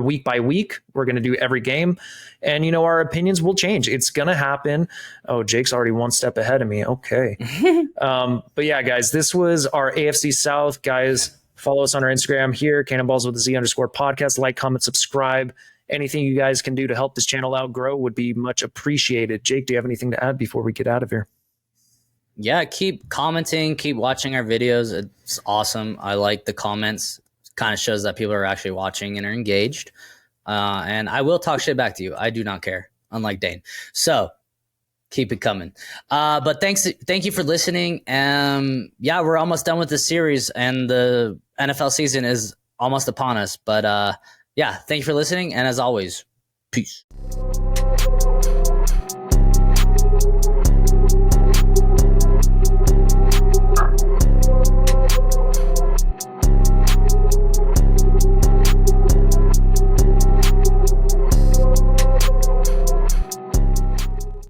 week by week. We're going to do every game. And, our opinions will change. It's going to happen. Oh, Jake's already 1 step ahead of me. Okay. But yeah, guys, this was our AFC South. Guys, follow us on our Instagram here, Cannonballs with a Z _podcast. Like, comment, subscribe. Anything you guys can do to help this channel out grow would be much appreciated. Jake, do you have anything to add before we get out of here? Yeah, keep commenting, keep watching our videos. It's awesome. I like the comments. Kind of shows that people are actually watching and are engaged. And I will talk shit back to you. I do not care, unlike Dane. So keep it coming. But thank you for listening. Yeah, we're almost done with the series, and the NFL season is almost upon us. But yeah, thank you for listening. And as always, peace.